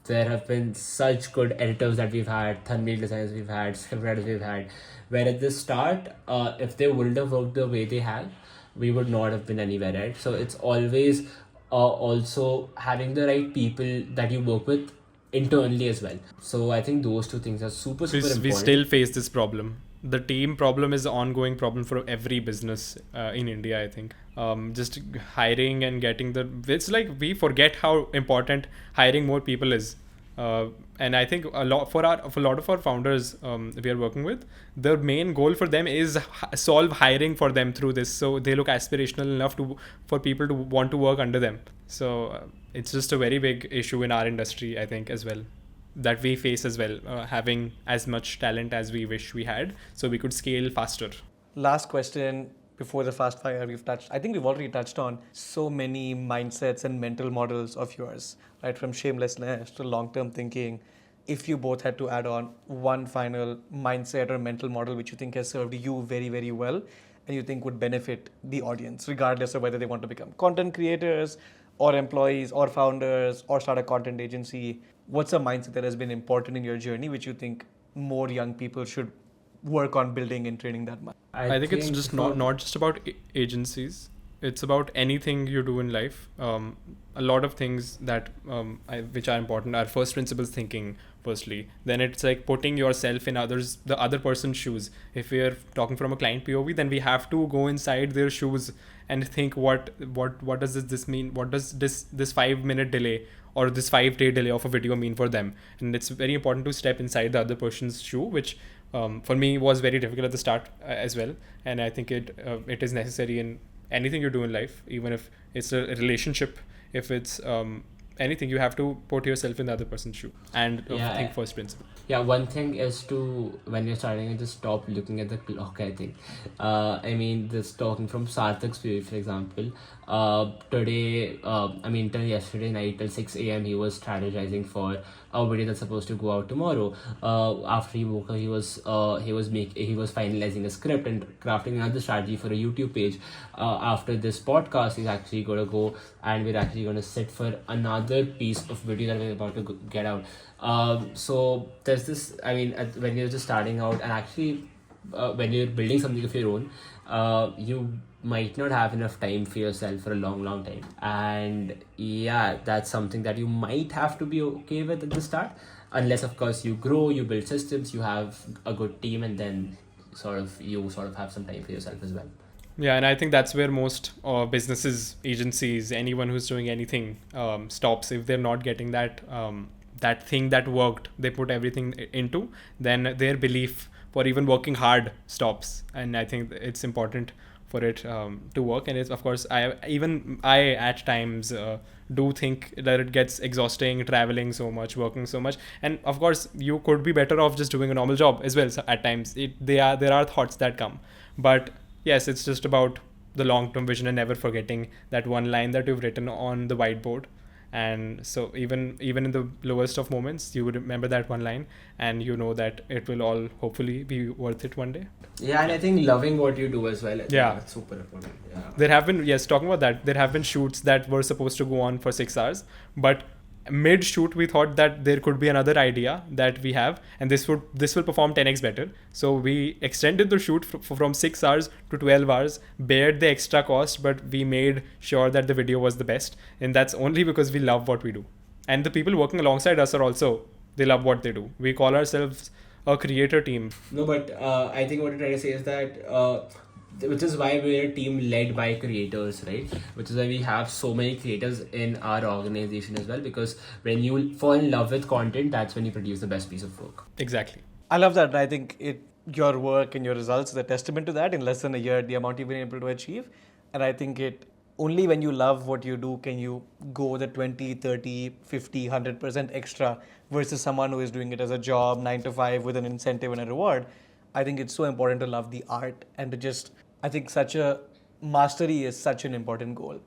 there have been such good editors that we've had, thumbnail designers we've had, script writers we've had, where at the start, if they wouldn't have worked the way they have, we would not have been anywhere, right? So it's always also having the right people that you work with internally as well. So I think those two things are super important. We still face this problem. The team problem is an ongoing problem for every business in India, I think. Just hiring and getting it's like we forget how important hiring more people is. And I think for a lot of our founders we are working with, the main goal for them is solve hiring for them through this. So they look aspirational enough for people to want to work under them. So it's just a very big issue in our industry, I think, as well, that we face as well, having as much talent as we wish we had, so we could scale faster. Last question before the fast fire I think we've already touched on so many mindsets and mental models of yours, right? From shamelessness to long-term thinking. If you both had to add on one final mindset or mental model which you think has served you very, very well and you think would benefit the audience, regardless of whether they want to become content creators or employees or founders or start a content agency, what's a mindset that has been important in your journey which you think more young people should work on building and training that mind? I think it's just not just about agencies. It's about anything you do in life. A lot of things that which are important are first principles thinking. Firstly, then it's like putting yourself in the other person's shoes. If we are talking from a client POV, then we have to go inside their shoes and think what does this mean? What does this 5-minute delay or this 5-day delay of a video mean for them? And it's very important to step inside the other person's shoe, which for me was very difficult at the start as well. And I think it is necessary in anything you do in life, even if it's a relationship, if it's anything, you have to put yourself in the other person's shoe and think first principle. Yeah, one thing is to, when you're starting, just stop looking at the clock, I think. I mean, this talking from Sarthak's view, for example, today, till yesterday night, till 6 a.m., he was strategizing for a video that's supposed to go out tomorrow. After he woke up, he was finalizing a script and crafting another strategy for a YouTube page. After this podcast, he's actually going to go and we're actually going to sit for another piece of video that we're about to get out. So there's this, when you're just starting out, and actually when you're building something of your own, you might not have enough time for yourself for a long time, and yeah, that's something that you might have to be okay with at the start, unless of course you grow, you build systems, you have a good team, and then you have some time for yourself as well. Yeah, and I think that's where most businesses, agencies, anyone who's doing anything stops. If they're not getting that thing that worked, they put everything into, then their belief for even working hard stops. And I think it's important for it to work. And it's, of course, I at times do think that it gets exhausting, traveling so much, working so much. And of course, you could be better off just doing a normal job as well. So at times, there are thoughts that come. But yes, it's just about the long-term vision and never forgetting that one line that you've written on the whiteboard. And so even in the lowest of moments, you would remember that one line, and you know that it will all hopefully be worth it one day. Yeah, and I think loving what you do as well. That's super important. Yeah. There have been, talking about that, there have been shoots that were supposed to go on for 6 hours, but mid shoot we thought that there could be another idea that we have, and this will perform 10x better. So we extended the shoot from 6 hours to 12 hours, bared the extra cost, but we made sure that the video was the best. And that's only because we love what we do, and the people working alongside us are also, they love what they do. We call ourselves a creator team. No, but I think what I'm trying to say is that which is why we're a team led by creators, right? Which is why we have so many creators in our organization as well, because when you fall in love with content, that's when you produce the best piece of work. Exactly. I love that. I think your work and your results is a testament to that. In less than a year, the amount you've been able to achieve. And I think only when you love what you do can you go the 20, 30, 50, 100% extra versus someone who is doing it as a job, 9 to 5 with an incentive and a reward. I think it's so important to love the art and to just, I think such a mastery is such an important goal.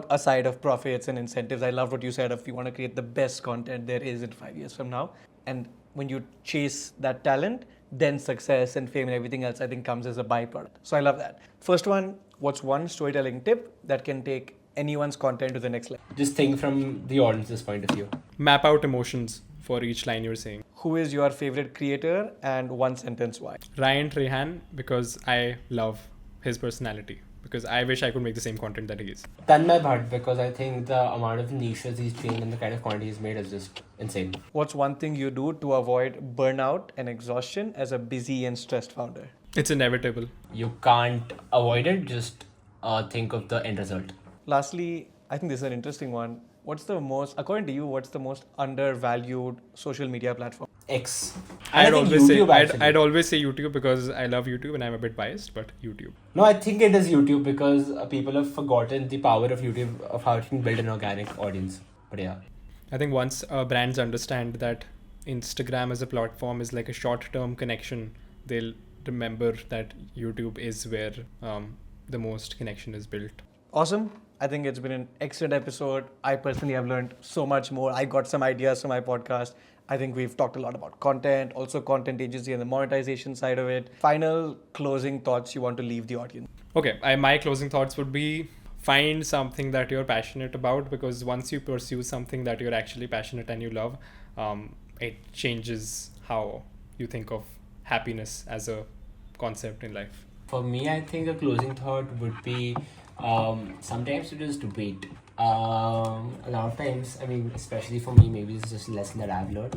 Aside of profits and incentives, I love what you said, if you want to create the best content there is in 5 years from now. And when you chase that talent, then success and fame and everything else, I think, comes as a byproduct. So I love that. First one, what's one storytelling tip that can take anyone's content to the next level? Just think from the audience's point of view. Map out emotions for each line you're saying. Who is your favorite creator and one sentence why? Ryan Trahan, because I love his personality. because I wish I could make the same content that he is. Done my part, because I think the amount of niches he's trained and the kind of content he's made is just insane. What's one thing you do to avoid burnout and exhaustion as a busy and stressed founder? It's inevitable. You can't avoid it, just think of the end result. Lastly, I think this is an interesting one. According to you, what's the most undervalued social media platform? X. I'd I think always say YouTube, actually. I'd always say YouTube because I love YouTube and I'm a bit biased, but YouTube. No, I think it is YouTube, because people have forgotten the power of YouTube, of how it can build an organic audience. But yeah. I think once brands understand that Instagram as a platform is like a short-term connection, they'll remember that YouTube is where the most connection is built. Awesome. I think it's been an excellent episode. I personally have learned so much more. I got some ideas for my podcast. I think we've talked a lot about content, also content agency and the monetization side of it. Final closing thoughts you want to leave the audience? Okay, my closing thoughts would be find something that you're passionate about, because once you pursue something that you're actually passionate and you love, it changes how you think of happiness as a concept in life. For me, I think a closing thought would be sometimes to just wait. A lot of times, I mean, especially for me, maybe it's just a lesson that I've learned,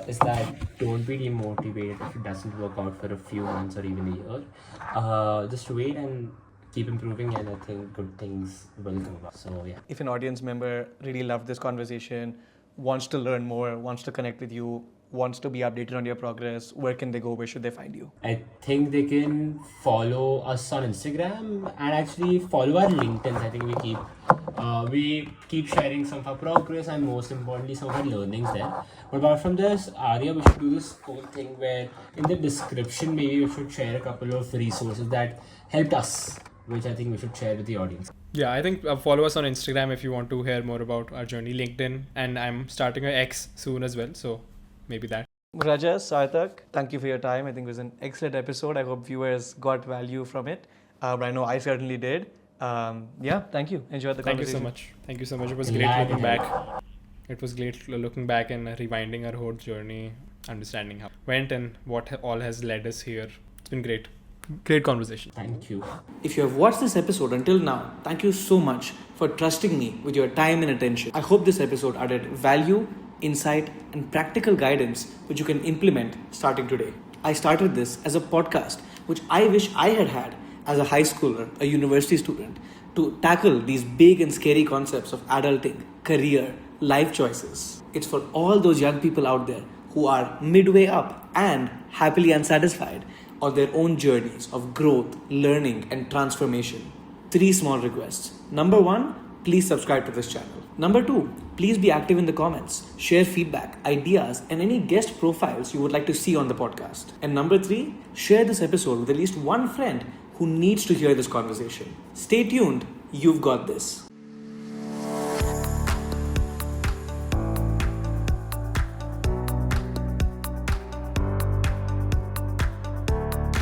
is that don't be demotivated if it doesn't work out for a few months or even a year. Just wait and keep improving, and I think good things will come about. So yeah. If an audience member really loved this conversation, wants to learn more, wants to connect with you, wants to be updated on your progress, where can they go? Where should they find you? I think they can follow us on Instagram and actually follow our LinkedIn. I think we keep sharing some of our progress and most importantly some of our learnings there. But apart from this, Arya, we should do this whole thing where in the description maybe we should share a couple of resources that helped us, which I think we should share with the audience. Yeah, I think follow us on Instagram if you want to hear more about our journey, LinkedIn, and I'm starting an X soon as well, so maybe that. Rajas Sarthak, thank you for your time. I think it was an excellent episode. I hope viewers got value from it. But I know I certainly did. Yeah, thank you. Enjoyed the conversation. Thank you so much. It was great looking back. It was great looking back and rewinding our whole journey, understanding how it went and what all has led us here. It's been great. Great conversation. Thank you. If you have watched this episode until now, thank you so much for trusting me with your time and attention. I hope this episode added value, insight, and practical guidance which you can implement starting today. I started this as a podcast which I wish I had as a high schooler, a university student, to tackle these big and scary concepts of adulting, career, life choices. It's for all those young people out there who are midway up and happily unsatisfied on their own journeys of growth, learning, and transformation. 3 small requests. Number 1, please subscribe to this channel. Number 2, please be active in the comments, share feedback, ideas, and any guest profiles you would like to see on the podcast. And number 3, share this episode with at least one friend who needs to hear this conversation. Stay tuned, you've got this.